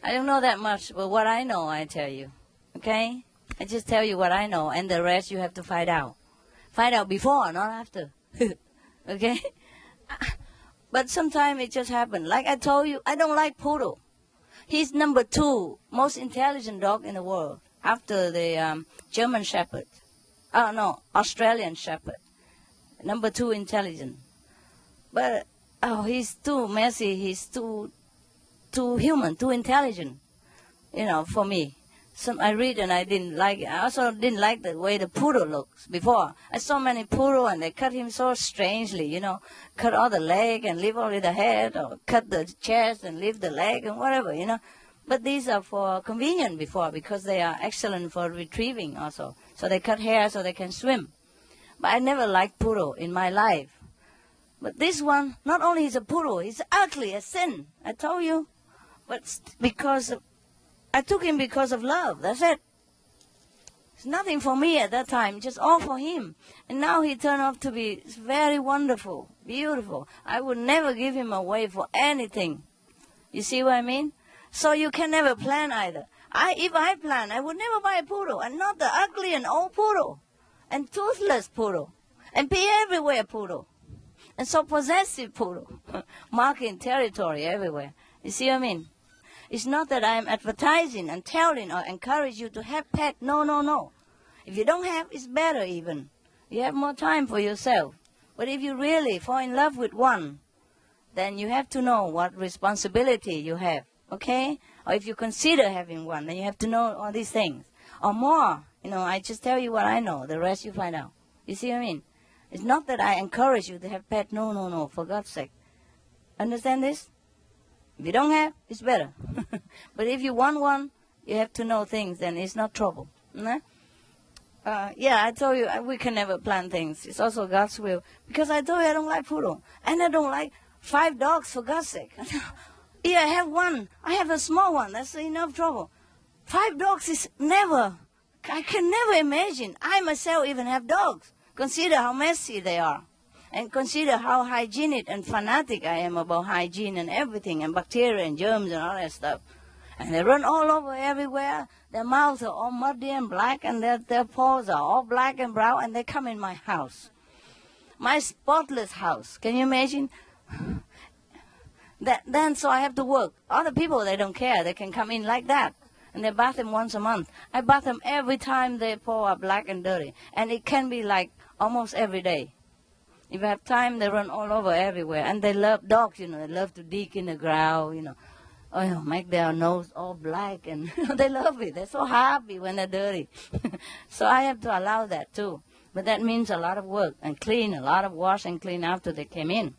I don't know that much, but what I know, I tell you. Okay? I just tell you what I know, and the rest you have to find out. Find out before, not after. Okay? But sometimes it just happens. Like I told you, I don't like poodle. He's number 2 most intelligent dog in the world after the German Shepherd. Oh, no, Australian Shepherd. Number 2 intelligent. But, he's too messy. He's too human, too intelligent, you know, for me. I read and I didn't like it. I also didn't like the way the poodle looks before. I saw many poodle and they cut him so strangely, you know, cut all the leg and leave only the head, or cut the chest and leave the leg and whatever, you know. But these are for convenient before because they are excellent for retrieving also. So they cut hair so they can swim. But I never liked poodle in my life. But this one, not only is a poodle, he's ugly, a sin. I told you. But I took him because of love. That's it. It's nothing for me at that time, just all for him. And now he turned out to be very wonderful, beautiful. I would never give him away for anything. You see what I mean? So you can never plan either. If I plan, I would never buy a poodle, and not the ugly and old poodle, and toothless poodle, and be everywhere poodle, and so possessive poodle. marking territory everywhere. You see what I mean? It's not that I'm advertising and telling or encourage you to have pet. No, no, no. If you don't have, it's better even. You have more time for yourself. But if you really fall in love with one, then you have to know what responsibility you have, okay? Or if you consider having one, then you have to know all these things. Or more, I just tell you what I know. The rest you find out. You see what I mean? It's not that I encourage you to have pet. No, no, no, for God's sake. Understand this? If you don't have, it's better. But if you want one, you have to know things, then it's not trouble. I told you, we can never plan things. It's also God's will. Because I told you I don't like poodle. And I don't like 5 dogs, for God's sake. Yeah, I have one. I have a small one. That's enough trouble. 5 dogs is never. I can never imagine. I myself even have dogs. Consider how messy they are. And consider how hygienic and fanatic I am about hygiene and everything, and bacteria and germs and all that stuff. And they run all over everywhere. Their mouths are all muddy and black, and their paws are all black and brown, and they come in my house. My spotless house. Can you imagine? So I have to work. Other people, they don't care. They can come in like that. And they bath them once a month. I bath them every time their paws are black and dirty. And it can be like almost every day. If I have time, they run all over everywhere. And they love dogs, they love to dig in the ground, make their nose all black. And they love it. They're so happy when they're dirty. So I have to allow that too. But that means a lot of work and clean, a lot of wash and clean after they came in.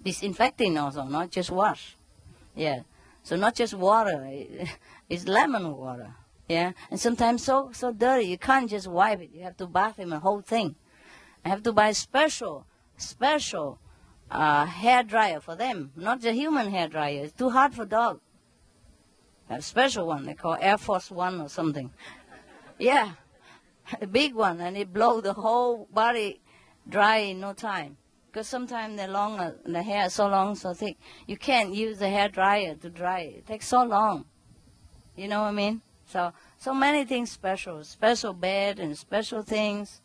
Disinfecting also, not just wash. Yeah. So not just water. It's lemon water. Yeah. And sometimes so dirty, you can't just wipe it. You have to bath them the whole thing. I have to buy special hair dryer for them, not the human hair dryer. It's too hard for dog. I have a special one they call Air Force One or something. Yeah, a big one, and it blows the whole body dry in no time. Because sometimes they're longer, the hair is so long, so thick, you can't use the hair dryer to dry it. It takes so long. You know what I mean? So many things special bed and special things.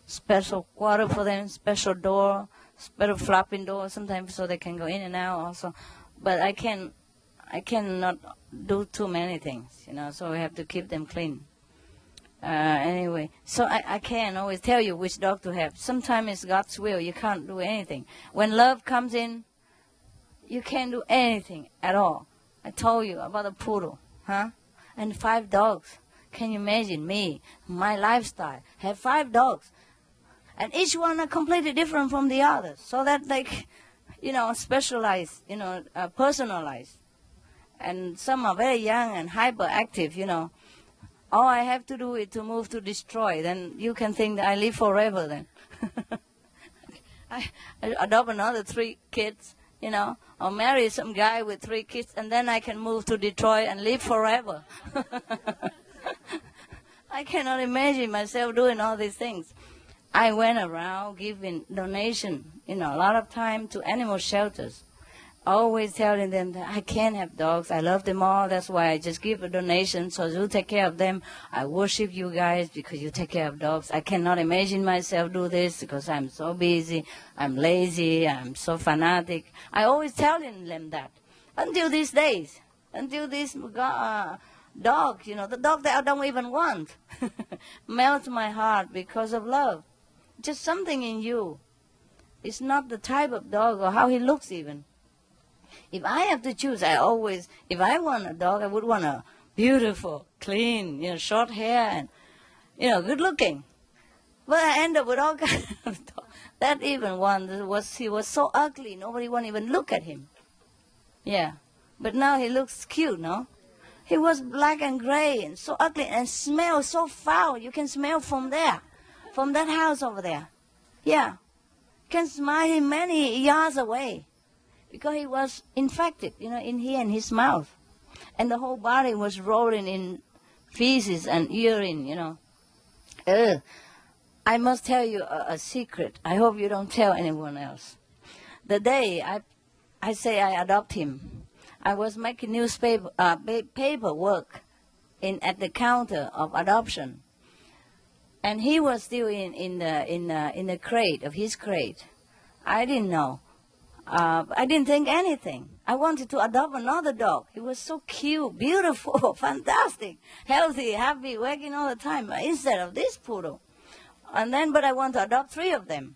Special quarter for them, special door, special flapping door sometimes so they can go in and out also. But I cannot do too many things, so we have to keep them clean. Anyway, so I can't always tell you which dog to have. Sometimes it's God's will. You can't do anything. When love comes in, you can't do anything at all. I told you about a poodle, and 5 dogs. Can you imagine me, my lifestyle, have 5 dogs? And each one are completely different from the others. So that specialized, personalized. And some are very young and hyperactive, All I have to do is to move to destroy. Then you can think that I live forever then. I adopt another 3 kids, or marry some guy with 3 kids, and then I can move to Detroit and live forever. I cannot imagine myself doing all these things. I went around giving donation, a lot of time to animal shelters, always telling them that I can't have dogs. I love them all. That's why I just give a donation so you take care of them. I worship you guys because you take care of dogs. I cannot imagine myself do this because I'm so busy. I'm lazy. I'm so fanatic. I always telling them that until these days, until this dog, the dog that I don't even want, melts my heart because of love. Just something in you. It's not the type of dog or how he looks even. If I have to choose, if I want a dog, I would want a beautiful, clean, short hair and, good looking. But I end up with all kinds of dogs. That even one, he was so ugly, nobody won't even look at him. Yeah. But now he looks cute, no? He was black and gray and so ugly and smells so foul. You can smell from there. From that house over there. Yeah. You can smell him many yards away. Because he was infected, in here in his mouth. And the whole body was rolling in feces and urine, I must tell you a secret. I hope you don't tell anyone else. The day I say I adopt him, I was making newspaper paperwork at the counter of adoption. And he was still in the crate of his crate. I didn't know. I didn't think anything. I wanted to adopt another dog. He was so cute, beautiful, fantastic, healthy, happy, wagging all the time, instead of this poodle. But I want to adopt 3 of them.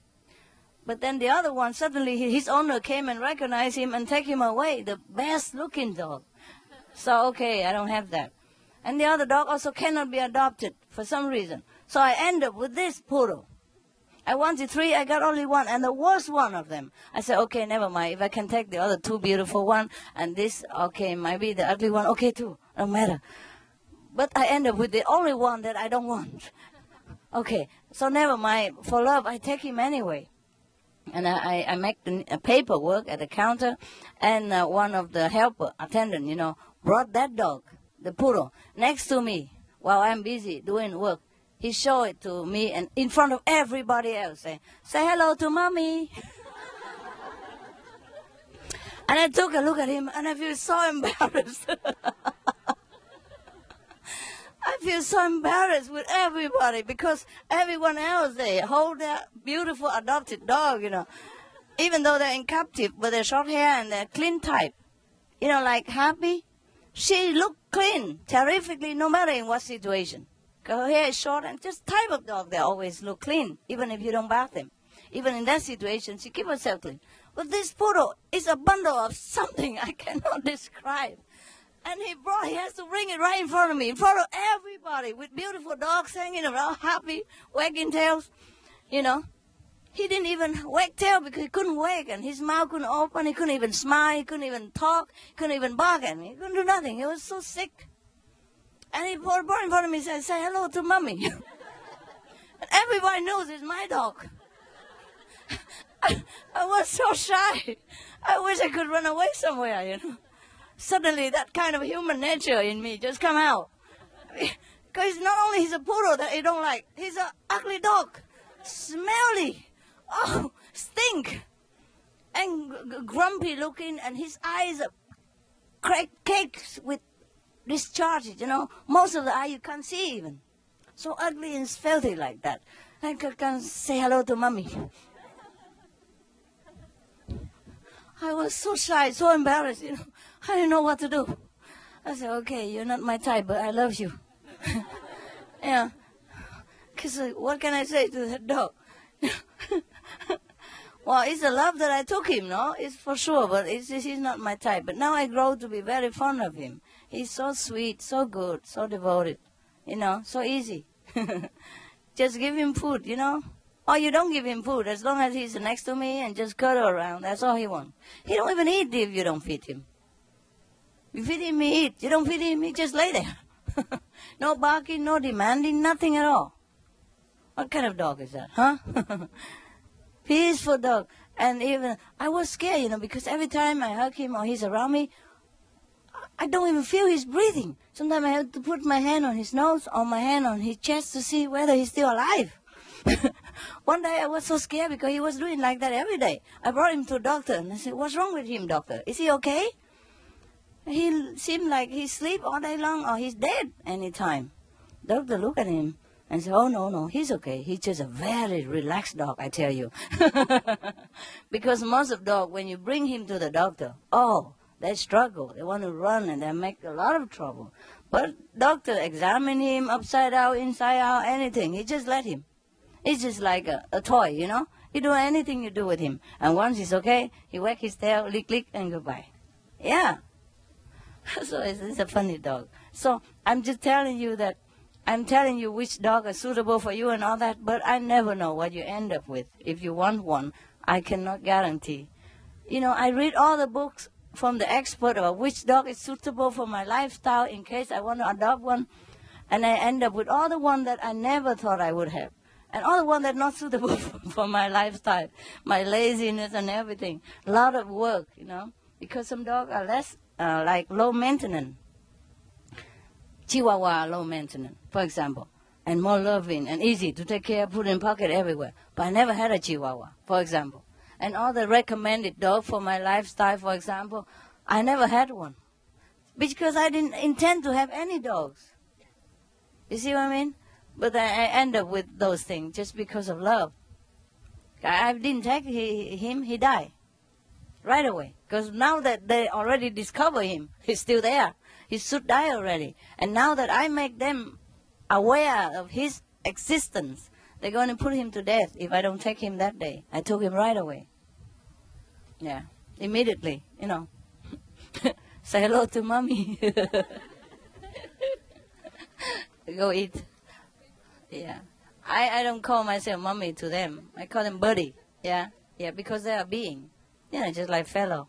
But then the other one, suddenly his owner came and recognized him and take him away, the best looking dog. So, okay, I don't have that. And the other dog also cannot be adopted for some reason. So I end up with this poodle. I wanted 3, I got only 1, and the worst one of them. I said, okay, never mind. If I can take the other 2 beautiful one, and this, okay, maybe the ugly one, okay too, no matter. But I end up with the only one that I don't want. Okay, so never mind. For love, I take him anyway. And I make the paperwork at the counter, and one of the helper, attendant, brought that dog, the poodle, next to me while I'm busy doing work. He showed it to me and in front of everybody else, say hello to mommy. And I took a look at him and I feel so embarrassed. I feel so embarrassed with everybody because everyone else, they hold their beautiful adopted dog, even though they're in captive, but they're short hair and they're clean type, like Happy. She looked clean, terrifically, no matter in what situation. Her hair is short and just type of dog, they always look clean, even if you don't bath them. Even in that situation, she keeps herself clean. But this poodle is a bundle of something I cannot describe. And he has to bring it right in front of me, in front of everybody, with beautiful dogs hanging around, happy, wagging tails, He didn't even wag tail because he couldn't wag, and his mouth couldn't open, he couldn't even smile, he couldn't even talk, he couldn't even bark at me, he couldn't do nothing. He was so sick. And he brought in front of me and said, say hello to mommy. And everybody knows it's my dog. I was so shy. I wish I could run away somewhere, Suddenly that kind of human nature in me just come out. Because not only he's a poodle that I don't like, he's an ugly dog. Smelly. Oh, stink. And grumpy looking, and his eyes are cakes with discharges, Most of the eye you can't see even. So ugly and filthy like that. I can't say hello to mommy. I was so shy, so embarrassed, I didn't know what to do. I said, okay, you're not my type, but I love you. Yeah. Because what can I say to that dog? Well, it's the love that I took him, no? It's for sure, but he's not my type. But now I grow to be very fond of him. He's so sweet, so good, so devoted, so easy. Just give him food, Or you don't give him food, as long as he's next to me and just cuddle around. That's all he wants. He don't even eat if you don't feed him. You feed him, he eat. You don't feed him, he just lay there. No barking, no demanding, nothing at all. What kind of dog is that, huh? Peaceful dog. And even, I was scared, because every time I hug him or he's around me, I don't even feel his breathing. Sometimes I have to put my hand on his nose or my hand on his chest to see whether he's still alive. One day I was so scared because he was doing like that every day. I brought him to a doctor and I said, what's wrong with him, doctor? Is he okay? He seemed like he sleep all day long or he's dead anytime. Doctor looked at him and said, oh, no, he's okay. He's just a very relaxed dog, I tell you. Because most of dogs, when you bring him to the doctor, they struggle. They want to run and they make a lot of trouble. But doctor examine him upside out, inside out, anything. He just let him. It's just like a toy, You do anything you do with him. And once he's okay, he wag his tail, lick, and goodbye. Yeah. So it's a funny dog. So I'm just telling you that I'm telling you which dog is suitable for you and all that, but I never know what you end up with. If you want one, I cannot guarantee. I read all the books from the expert about which dog is suitable for my lifestyle in case I want to adopt one, and I end up with all the ones that I never thought I would have, and all the ones that are not suitable for my lifestyle, my laziness and everything. A lot of work, because some dogs are less like low maintenance. Chihuahua are low maintenance, for example, and more loving and easy to take care, put in pocket everywhere. But I never had a Chihuahua, for example. And all the recommended dog for my lifestyle, for example, I never had one. Because I didn't intend to have any dogs. You see what I mean? But I end up with those things just because of love. I didn't take him, he died. right away. Because now that they already discover him, he's still there. He should die already. And now that I make them aware of his existence, they're going to put him to death if I don't take him that day. I took him right away. Yeah, immediately, you know. Say hello to mommy. Go eat. Yeah. I don't call myself mommy to them. I call them buddy. Yeah. Yeah, because they are being. Yeah, just like fellow.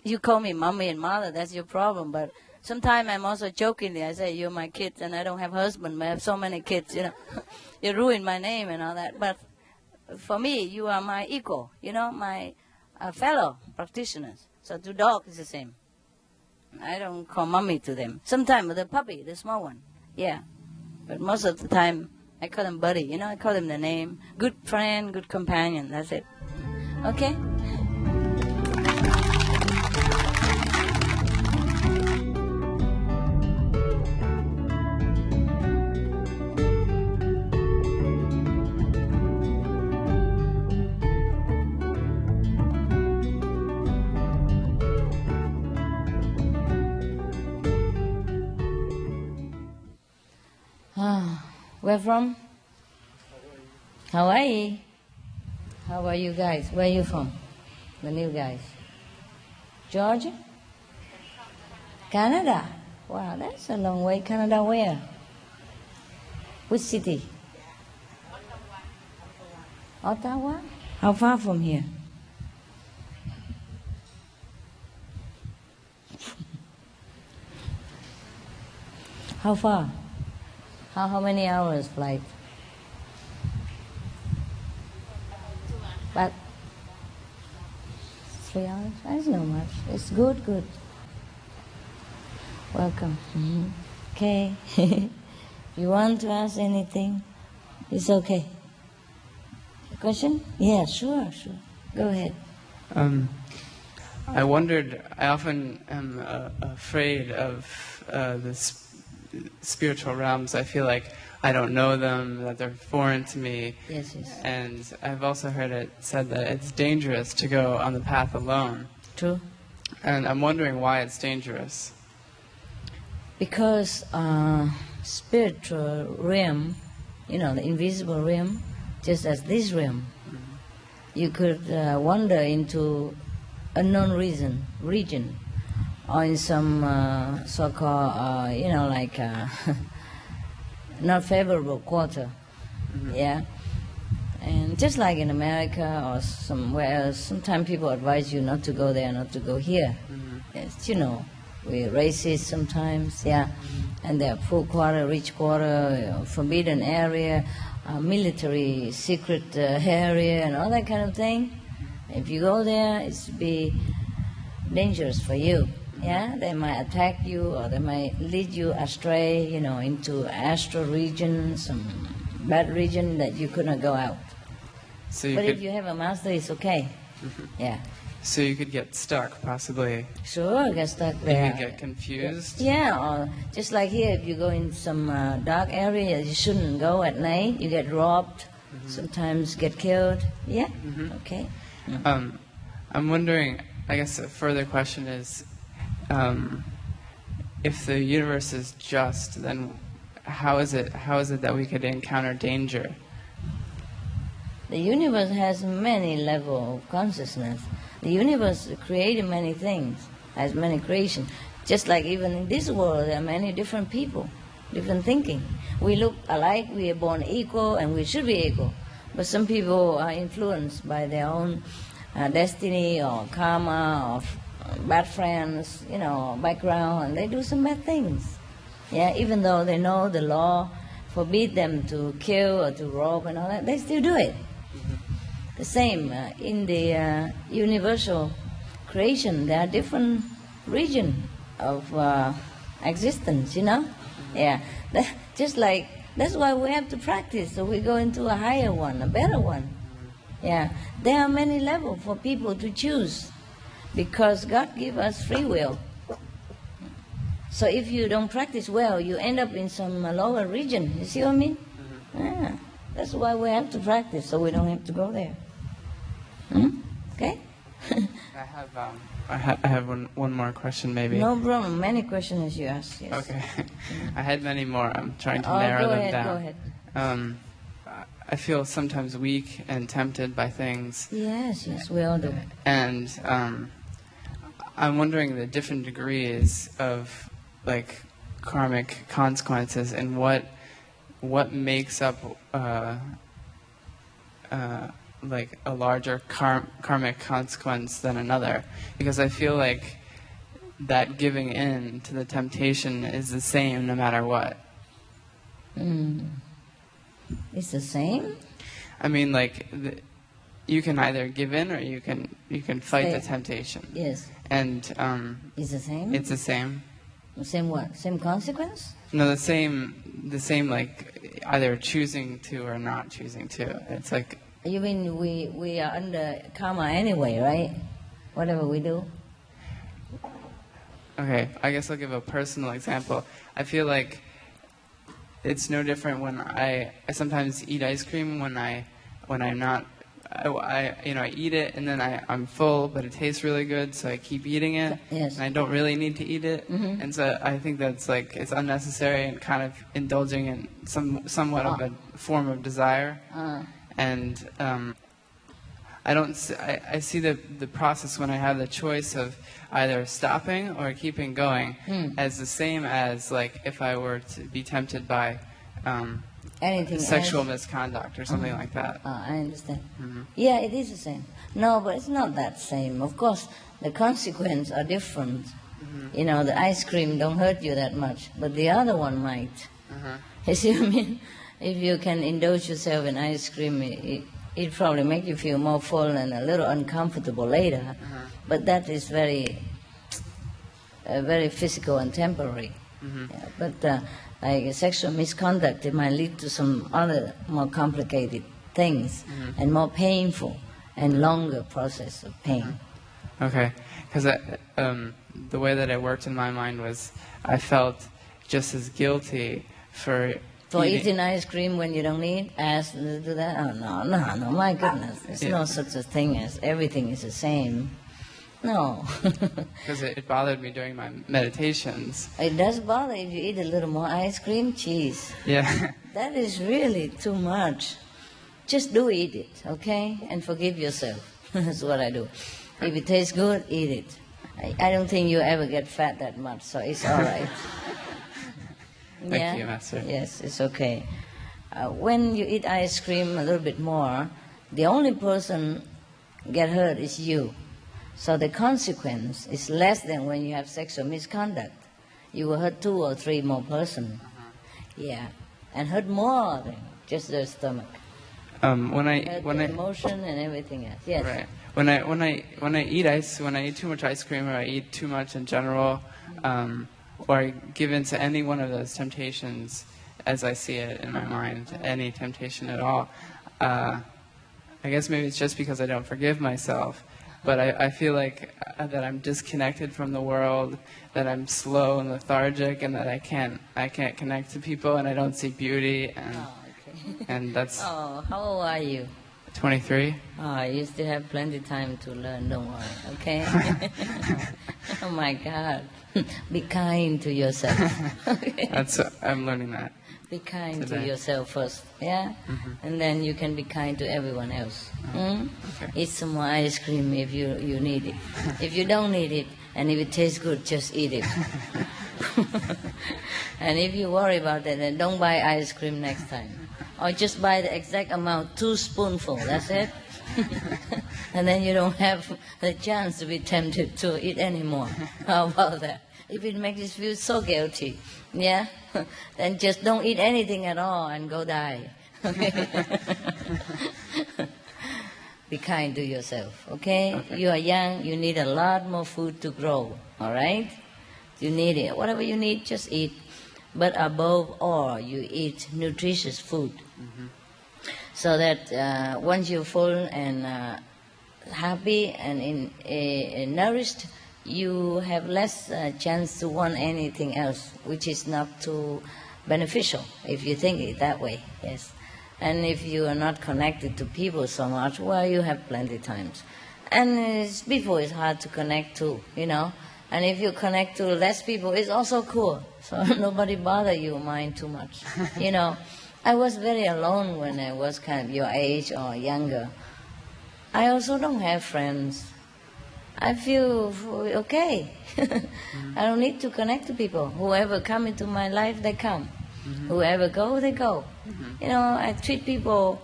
You call me mommy and mother, that's your problem. But sometimes I'm also jokingly, I say, you're my kids and I don't have husband, but I have so many kids, you know. You ruin my name and all that. But for me, you are my equal, you know, my fellow practitioners. So to dogs is the same. I don't call mommy to them. Sometimes with the puppy, the small one. Yeah. But most of the time, I call them buddy, you know, I call them the name. Good friend, good companion, that's it. Okay? Where from? Hawaii. How are you guys? Where are you from? The new guys. Georgia? Canada. Wow, that's a long way. Canada where? Which city? Ottawa? How far from here? How far? How many hours flight? But 3 hours? That's not much. It's good, good. Welcome. Mm-hmm. Okay. You want to ask anything? It's okay. Question? Yeah, sure. Go ahead. I wondered, I often am afraid of the spiritual realms. I feel like I don't know them, that they're foreign to me. Yes. And I've also heard it said that it's dangerous to go on the path alone. True. And I'm wondering why it's dangerous. Because spiritual realm, you know, the invisible realm, just as this realm, you could wander into unknown region, or in some so-called, you know, like not favorable quarter, yeah. And just like in America or somewhere else, sometimes people advise you not to go there, not to go here. Yes, you know, we're racist sometimes, yeah. And there are poor quarter, rich quarter, you know, forbidden area, military secret area, and all that kind of thing. If you go there, it's be dangerous for you. Yeah, they might attack you, or they might lead you astray, you know, into astral region, some bad region that you could not go out. But if you have a master, it's okay. Yeah. So you could get stuck, possibly. Sure, get stuck there. You could get confused. Yeah, or just like here, if you go in some dark area, you shouldn't go at night. You get robbed, sometimes get killed. Yeah, okay. I'm wondering, I guess a further question is, if the universe is just, then how is it that we could encounter danger? The universe has many levels of consciousness. The universe created many things, has many creations. Just like even in this world, there are many different people, different thinking. We look alike, we are born equal, and we should be equal. But some people are influenced by their own destiny or karma or bad friends, you know, background, and they do some bad things. Yeah, even though they know the law forbid them to kill or to rob and all that, they still do it. The same in the universal creation, there are different regions of existence, you know? Yeah, just like, that's why we have to practice, so we go into a higher one, a better one. Yeah, there are many levels for people to choose, because God gives us free will. So if you don't practice well, you end up in some lower region. You see what I mean? Yeah, that's why we have to practice, so we don't have to go there. Okay? I have one more question, maybe. No problem. Many questions as you asked. Yes. Okay. I had many more. I'm trying to narrow them down. Go ahead. I feel sometimes weak and tempted by things. Yes, we all do. And I'm wondering the different degrees of like karmic consequences and what makes up like a larger karmic consequence than another, because I feel like that giving in to the temptation is the same no matter what. It's the same? I mean, like you can either give in or you can fight the temptation. Yes. And it's the same? It's the same. The same what? Same consequence? No, the same like either choosing to or not choosing to. It's like. You mean we are under karma anyway, right? Whatever we do. Okay, I guess I'll give a personal example. I feel like it's no different when I sometimes eat ice cream when I'm not. I eat it and then I'm full, but it tastes really good, so I keep eating it. Yes. And I don't really need to eat it, and so I think that's like it's unnecessary and kind of indulging in somewhat of a form of desire. And I see the process when I have the choice of either stopping or keeping going as the same as like if I were to be tempted by anything sexual misconduct or something like that. I understand. Yeah, it is the same. No, but it's not that same. Of course, the consequences are different. You know, the ice cream don't hurt you that much, but the other one might. You see what I mean? If you can indulge yourself in ice cream, it probably make you feel more full and a little uncomfortable later. But that is very physical and temporary. Yeah, but like sexual misconduct, it might lead to some other more complicated things and more painful and longer process of pain. Okay, because the way that it worked in my mind was I felt just as guilty for eating ice cream when you don't need as to do that? Oh, no, my goodness. There's no such a thing as everything is the same. No. Because it bothered me during my meditations. It does bother if you eat a little more ice cream, cheese. Yeah. That is really too much. Just do eat it, okay? And forgive yourself. That's what I do. If it tastes good, eat it. I don't think you ever get fat that much, so it's all right. Thank you, Master. Yes, it's okay. When you eat ice cream a little bit more, the only person get hurt is you. So the consequence is less than when you have sexual misconduct. You will hurt 2 or 3 more persons. Yeah, and hurt more than just the stomach. When I emotion and everything else. Yes. Right. When I eat too much ice cream or I eat too much in general. Or I give in to any one of those temptations as I see it in my mind, any temptation at all. I guess maybe it's just because I don't forgive myself, but I feel like that I'm disconnected from the world, that I'm slow and lethargic, and that I can't connect to people, and I don't see beauty, and that's... Oh, how old are you? 23. Oh, you still have plenty of time to learn, don't worry, okay? Oh my God. Be kind to yourself. Okay? I'm learning that. Be kind today. to yourself first, yeah? And then you can be kind to everyone else. Okay. Eat some more ice cream if you need it. If you don't need it, and if it tastes good, just eat it. And if you worry about that, then don't buy ice cream next time. Or just buy the exact amount, 2 spoonfuls, that's it. And then you don't have the chance to be tempted to eat anymore. How about that? If it makes you feel so guilty, yeah, then just don't eat anything at all and go die. Okay? Be kind to yourself, okay? You are young, you need a lot more food to grow, all right? You need it. Whatever you need, just eat. But above all, you eat nutritious food. So that once you're full and happy and nourished, you have less chance to want anything else, which is not too beneficial, if you think it that way, yes. And if you are not connected to people so much, well, you have plenty of times. And people is hard to connect to, you know. And if you connect to less people, it's also cool. So nobody bother you mind too much, you know. I was very alone when I was kind of your age or younger. I also don't have friends. I feel okay. I don't need to connect to people. Whoever come into my life, they come. Whoever go, they go. You know, I treat people,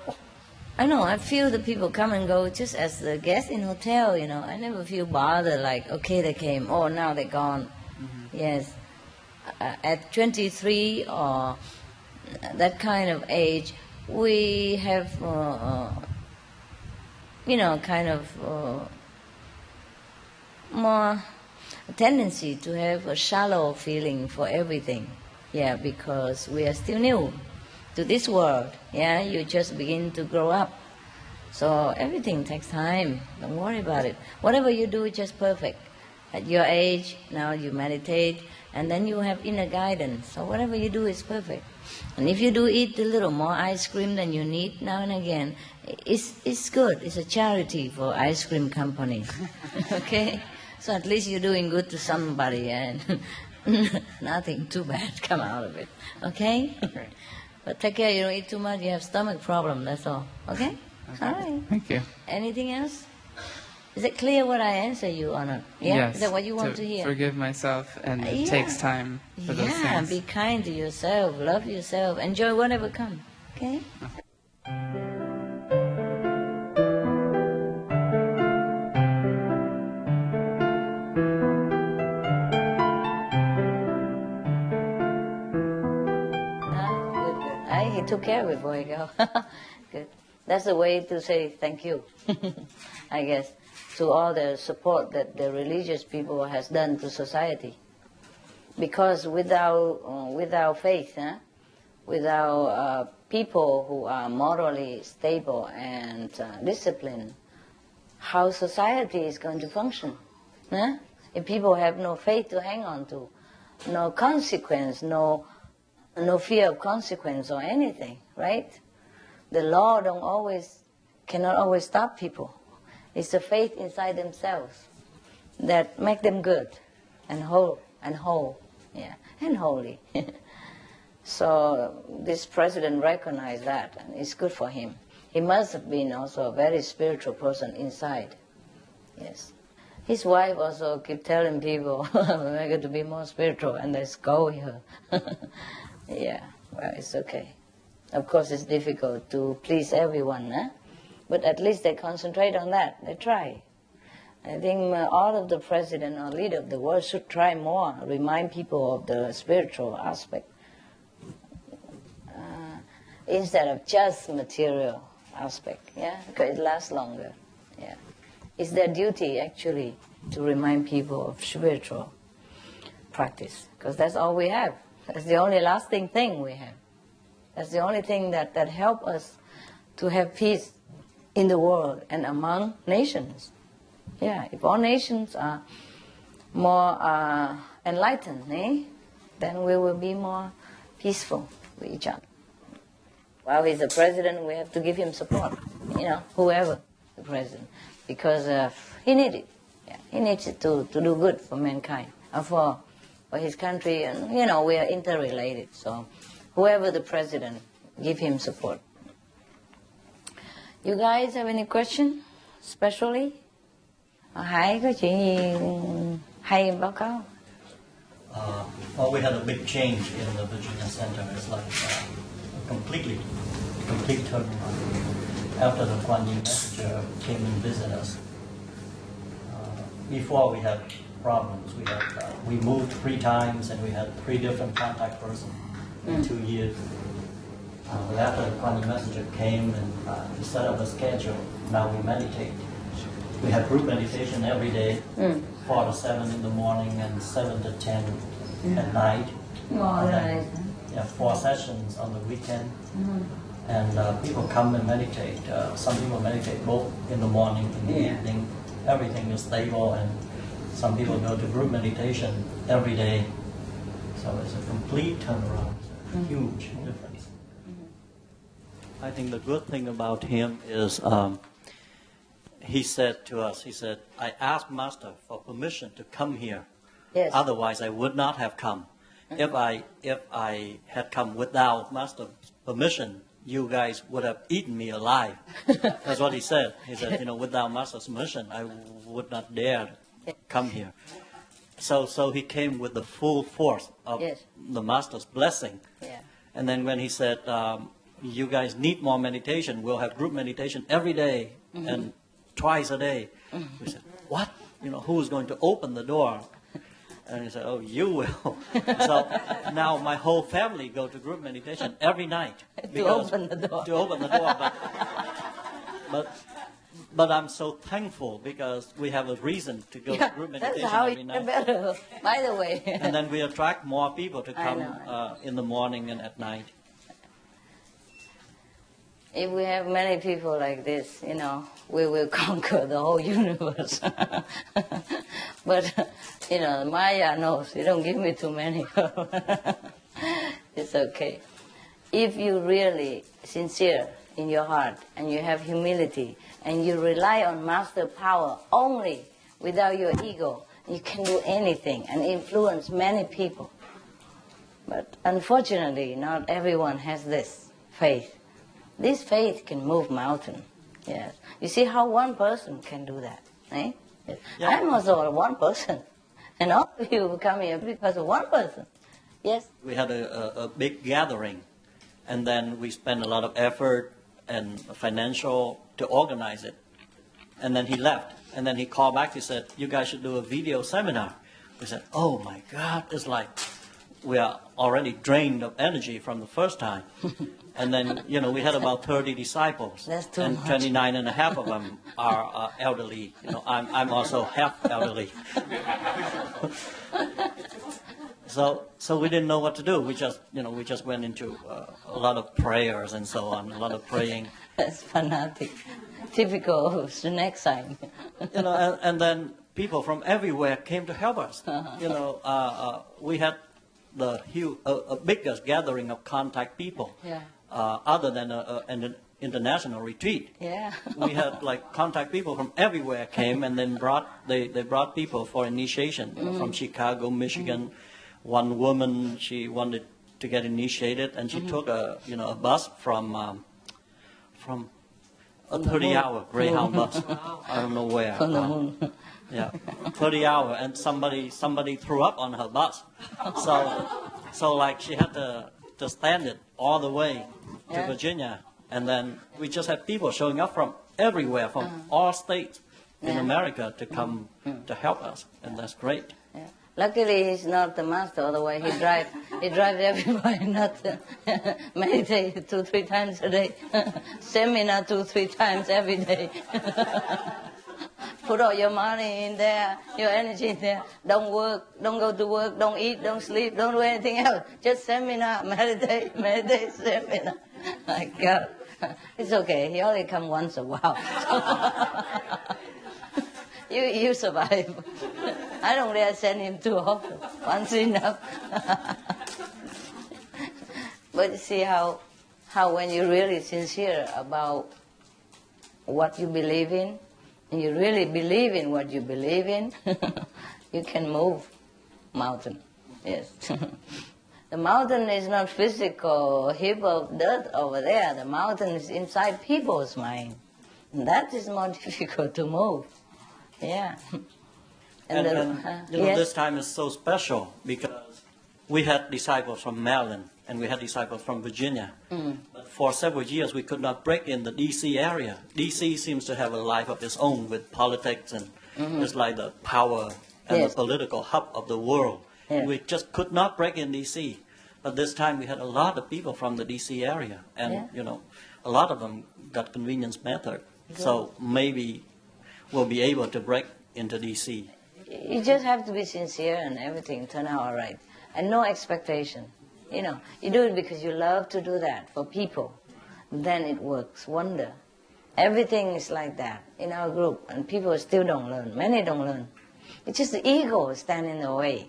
I know, I feel the people come and go just as the guests in hotel, you know. I never feel bothered like, okay, they came, oh, now they're gone. Yes. At 23 or that kind of age, we have, you know, kind of more tendency to have a shallow feeling for everything. Yeah, because we are still new to this world. Yeah, you just begin to grow up. So everything takes time. Don't worry about it. Whatever you do is just perfect. At your age, now you meditate, and then you have inner guidance. So whatever you do is perfect. And if you do eat a little more ice cream than you need now and again, it's good. It's a charity for ice cream company. Okay? So at least you're doing good to somebody, and nothing too bad come out of it. Okay? Okay. But take care, you don't eat too much, you have stomach problem, that's all. Okay? All right. Thank you. Anything else? Is it clear what I answer you or not? Yeah? Yes. Is that what you want to hear? Forgive myself, and it Yeah. takes time for those things. Be kind to yourself, love yourself, enjoy whatever comes. Okay? He took care of it before he go. Good. That's the way to say thank you, I guess, to all the support that the religious people has done to society. Because without faith, without people who are morally stable and disciplined, how society is going to function? If people have no faith to hang on to, no consequence, no fear of consequence or anything, right? The law cannot always stop people. It's the faith inside themselves that make them good and whole, yeah, and holy. So this president recognized that, and it's good for him. He must have been also a very spiritual person inside. Yes. His wife also keep telling people, we're going to be more spiritual, and they scold her. Yeah, well, it's okay. Of course, it's difficult to please everyone, but at least they concentrate on that. They try. I think all of the president or leader of the world should try more, remind people of the spiritual aspect, instead of just material aspect, yeah, because it lasts longer, yeah. It's their duty, actually, to remind people of spiritual practice, because that's all we have. That's the only lasting thing we have. That's the only thing that helps us to have peace in the world and among nations. Yeah, if all nations are more enlightened, then we will be more peaceful with each other. While he's the president, we have to give him support, whoever the president, because he needs it. Yeah, he needs it to do good for mankind, and for his country, and we are interrelated. So whoever the president, give him support. You guys have any question, especially? Hải có chuyện gì hay báo cáo? Well, we had a big change in the Virginia Center. It's like complete turnaround. After the Kuan Yin messenger came and visited us. Before we had problems. We moved 3 times, and we had 3 different contact persons in 2 years. But after the Kuan Yin messenger came and he set up a schedule, now we meditate. We have group meditation every day, 4 to 7 in the morning and 7 to 10 at night. Right. Yeah, 4 sessions on the weekend. And people come and meditate. Some people meditate both in the morning and the evening. Everything is stable, and some people go to group meditation every day. So it's a complete turnaround. It's a huge difference. I think the good thing about him is he said to us, he said, I asked Master for permission to come here. Yes. Otherwise, I would not have come. If I had come without Master's permission, you guys would have eaten me alive. That's what he said. He said, without Master's permission, I would not dare come here. So he came with the full force of the Master's blessing. Yeah. And then when he said, you guys need more meditation, we'll have group meditation every day and twice a day. We said, what? Who's going to open the door? And he said, oh, you will. So now my whole family go to group meditation every night. To open the door. To open the door. But I'm so thankful because we have a reason to go to group meditation that's how every night. Better, by the way. And then we attract more people to come in the morning and at night. If we have many people like this, we will conquer the whole universe. But, Maya knows, you don't give me too many. It's okay. If you really sincere in your heart and you have humility and you rely on Master power only without your ego, you can do anything and influence many people. But unfortunately, not everyone has this faith. This faith can move mountain. Yes. You see how one person can do that, eh? Yes. Yeah. I'm also one person. And all of you come here because of one person. Yes? We had a big gathering, and then we spent a lot of effort and financial to organize it. And then he left. And then he called back, he said, you guys should do a video seminar. We said, oh my God, it's like we are already drained of energy from the first time. And then, we had about 30 disciples. That's too and much. 29 and a half of them are elderly. I'm also half elderly. So we didn't know what to do. We just went into a lot of prayers and so on, a lot of praying. That's fanatic. Typical of the next time. And then people from everywhere came to help us. We had the biggest gathering of contact people. Yeah. Other than an international retreat. Yeah. We had contact people from everywhere came, and then they brought people for initiation from Chicago, Michigan. One woman, she wanted to get initiated, and she took a bus from a 30-hour Greyhound bus. I don't know where. From the moon. Yeah, 30 hours, and somebody threw up on her bus. So she had to stand it all the way to Virginia, and then we just had people showing up from everywhere, from all states in America to come to help us, and that's great. Yeah. Luckily, he's not the master. Otherwise, he drives everybody not to meditate 2-3 times a day, seminar 2-3 times every day. Put all your money in there, your energy in there. Don't work, don't go to work, don't eat, don't sleep, don't do anything else. Just seminar, meditate, seminar. My God. It's okay. He only come once a while. You survive. I don't dare send him too often. Once enough. But you see how when you're really sincere about what you believe in, and you really believe in what you believe in, you can move mountain. Yes. The mountain is not physical, heap of dirt over there. The mountain is inside people's mind. And that is more difficult to move. Yeah. And this time is so special because we had disciples from Maryland and we had disciples from Virginia. But for several years we could not break in the D.C. area. D.C. seems to have a life of its own with politics and it's like the power and the political hub of the world. We just could not break in D.C. But this time we had a lot of people from the D.C. area and a lot of them got convenience method. Good. So maybe we'll be able to break into D.C. You just have to be sincere and everything turn out all right. And no expectation. You do it because you love to do that for people. Then it works. Wonder. Everything is like that in our group. And people still don't learn. Many don't learn. It's just the ego standing in the way.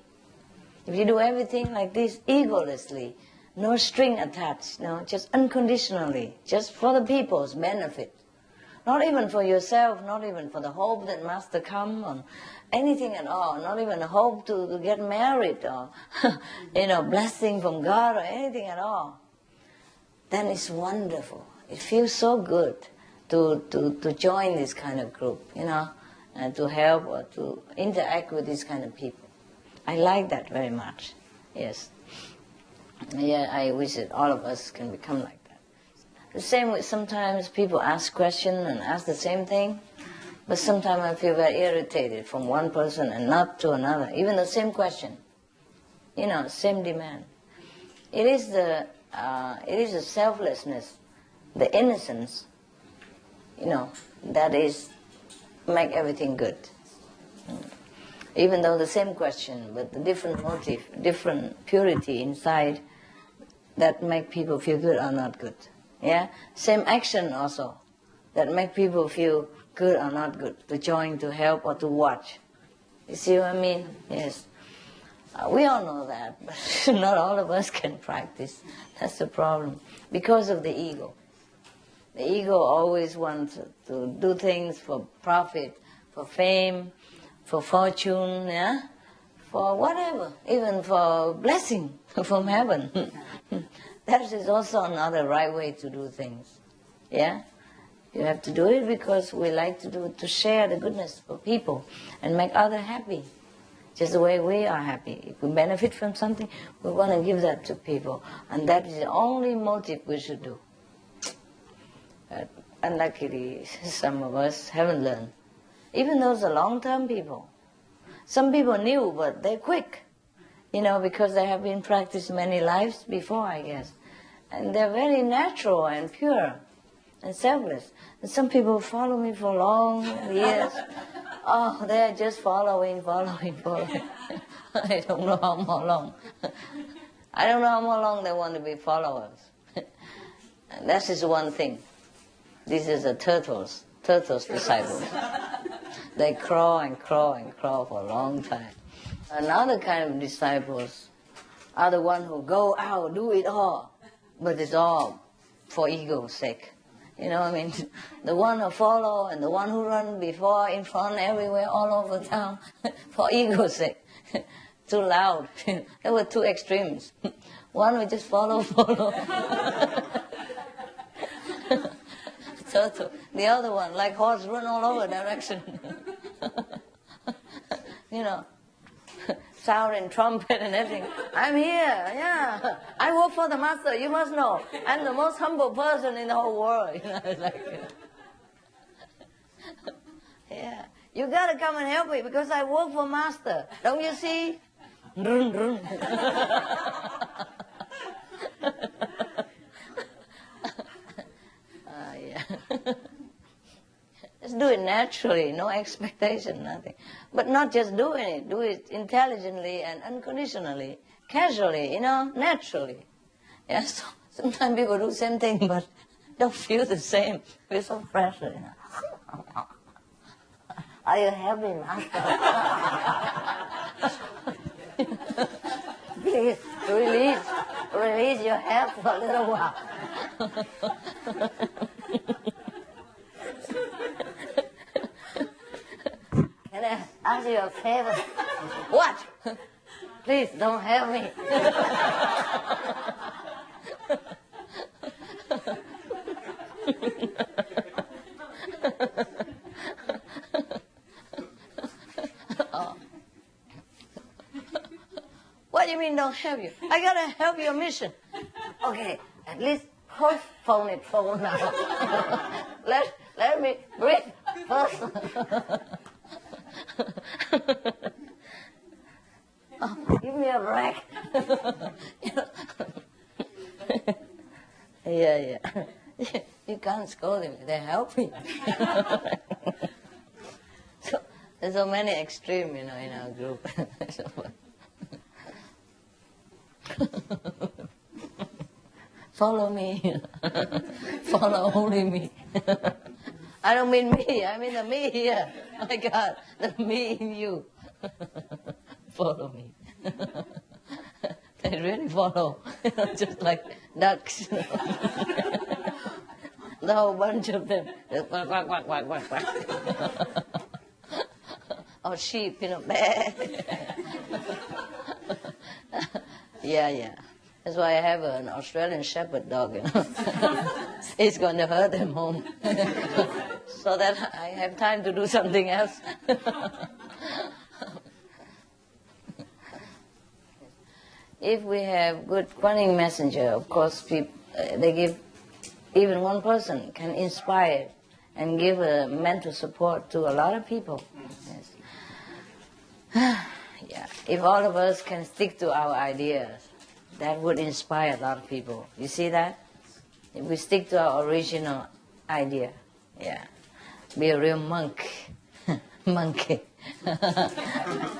If you do everything like this egolessly, no string attached, just unconditionally, just for the people's benefit. Not even for yourself, not even for the hope that Master come, or anything at all, not even a hope to get married, or, blessing from God, or anything at all. Then it's wonderful. It feels so good to join this kind of group, and to help or to interact with these kind of people. I like that very much, yes. Yeah, I wish that all of us can become like that. The same with sometimes people ask questions and ask the same thing, but sometimes I feel very irritated from one person and not to another, even the same question, same demand. It is the selflessness, the innocence, that is make everything good. Even though the same question, but the different motive, different purity inside, that make people feel good or not good. Yeah, same action also, that make people feel good or not good, to join, to help, or to watch. You see what I mean? Yes. We all know that, but not all of us can practice. That's the problem, because of the ego. The ego always wants to do things for profit, for fame, for fortune, yeah? For whatever, even for blessing from heaven. That is also another right way to do things. Yeah? You have to do it because we like to share the goodness for people and make others happy. Just the way we are happy. If we benefit from something, we want to give that to people. And that is the only motive we should do. But unluckily, some of us haven't learned. Even those are long-term people. Some people knew, but they're quick. Because they have been practiced many lives before, I guess. And they're very natural and pure and selfless. And some people follow me for long years. Oh, they're just following. I don't know how long. I don't know how long they want to be followers. And that is one thing. This is the turtles disciples. They crawl for a long time. Another kind of disciples are the ones who go out, do it all, but it's all for ego's sake. You know what I mean? The one who follow and the one who run before, in front, everywhere, all over town, for ego's sake. Too loud. There were two extremes. One would just follow. Turtle. The other one, like horse, run all over direction. Sound and trumpet and everything. I'm here, yeah. I work for the master, you must know. I'm the most humble person in the whole world. Yeah. You gotta come and help me because I work for master. Don't you see? Yeah. Just do it naturally, no expectation, nothing. But not just doing it, do it intelligently and unconditionally, casually, naturally. Yeah, so sometimes people do the same thing but don't feel the same. We're so fresh, Are you happy, master? Please, release your head for a little while. Can I ask you a favor? What? Please don't help me. Oh. What do you mean don't help you? I gotta help your mission. Okay, at least postpone it for now. Let me breathe first. Oh, give me a break. Yeah. You can't scold them. They help me. So there's so many extremes, in our group. Follow me. Follow only me. I don't mean me. I mean the me here. Oh my God, the me in you. Follow me. They really follow, just like ducks. The the whole bunch of them. Quack, quack, quack, quack, quack, quack. Or sheep, Yeah. That's why I have an Australian Shepherd dog, It's going to hurt them home. So that I have time to do something else. If we have good Guanyin messenger, of course, they give, even one person can inspire and give a mental support to a lot of people. Yes. Yeah. If all of us can stick to our ideas, that would inspire a lot of people. You see that? If we stick to our original idea, be a real monk, monkey,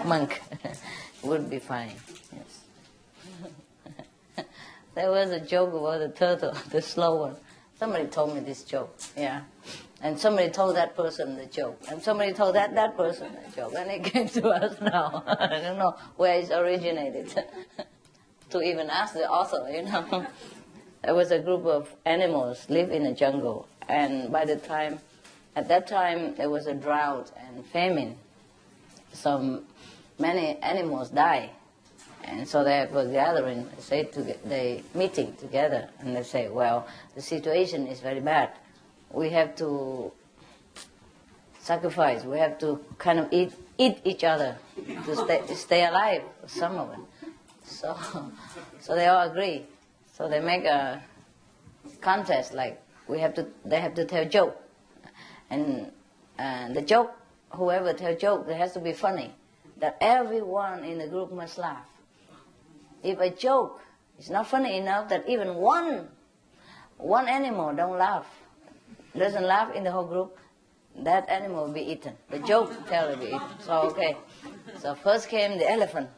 monk, would be fine. Yes. There was a joke about the turtle, the slow one. Somebody told me this joke, and somebody told that person the joke, and somebody told that person the joke, and it came to us now. I don't know where it originated. To even ask the author, There was a group of animals live in a jungle, and at that time there was a drought and famine. So many animals died, and so they were gathering, they meeting together, and they say, well, the situation is very bad. We have to sacrifice. We have to kind of eat each other to stay alive. Some of them. So they all agree. So they make a contest, like they have to tell a joke, and the joke, whoever tell joke, it has to be funny, that everyone in the group must laugh. If a joke is not funny enough that even one animal doesn't laugh in the whole group, that animal will be eaten. The joke will be eaten. So So first came the elephant.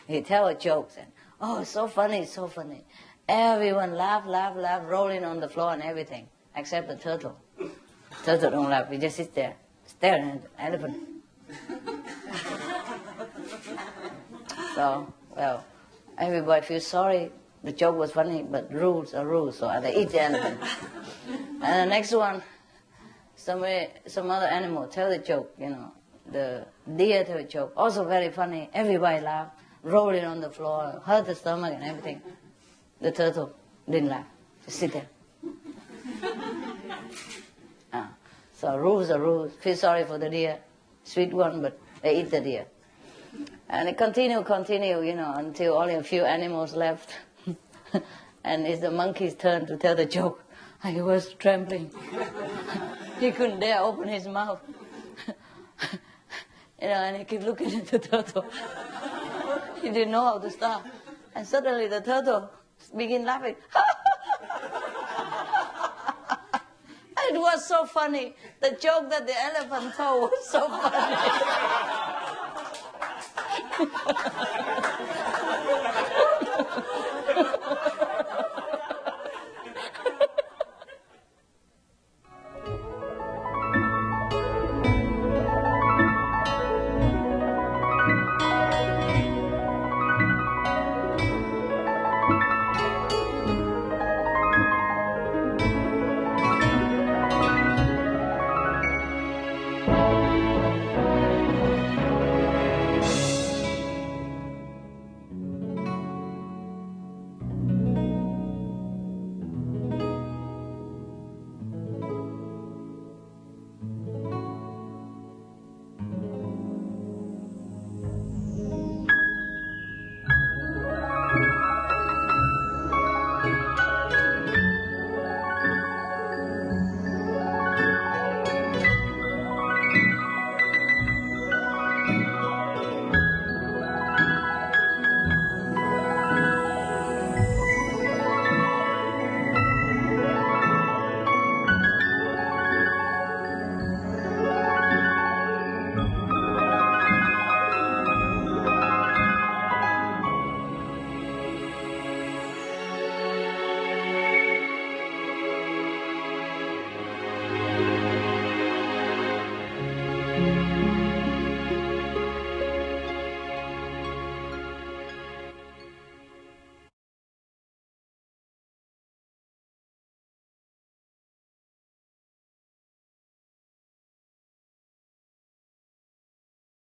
He tell a joke, and oh, so funny. Everyone laugh, rolling on the floor and everything, except the turtle. Turtle don't laugh. He just sits there, staring at the elephant. So, well, everybody feels sorry. The joke was funny, but rules are rules, so they eat the elephant. And the next one, some other animal tell the joke, The deer tell a joke, also very funny. Everybody laugh, rolling on the floor, hurt the stomach and everything. The turtle didn't laugh, just sit there. So rules are rules. Feel sorry for the deer, sweet one, but they eat the deer. And it continue, until only a few animals left. And it's the monkey's turn to tell the joke. He was trembling. He couldn't dare open his mouth. And he kept looking at the turtle. He didn't know how to start. And suddenly the turtle began laughing. It was so funny. The joke that the elephant told was so funny.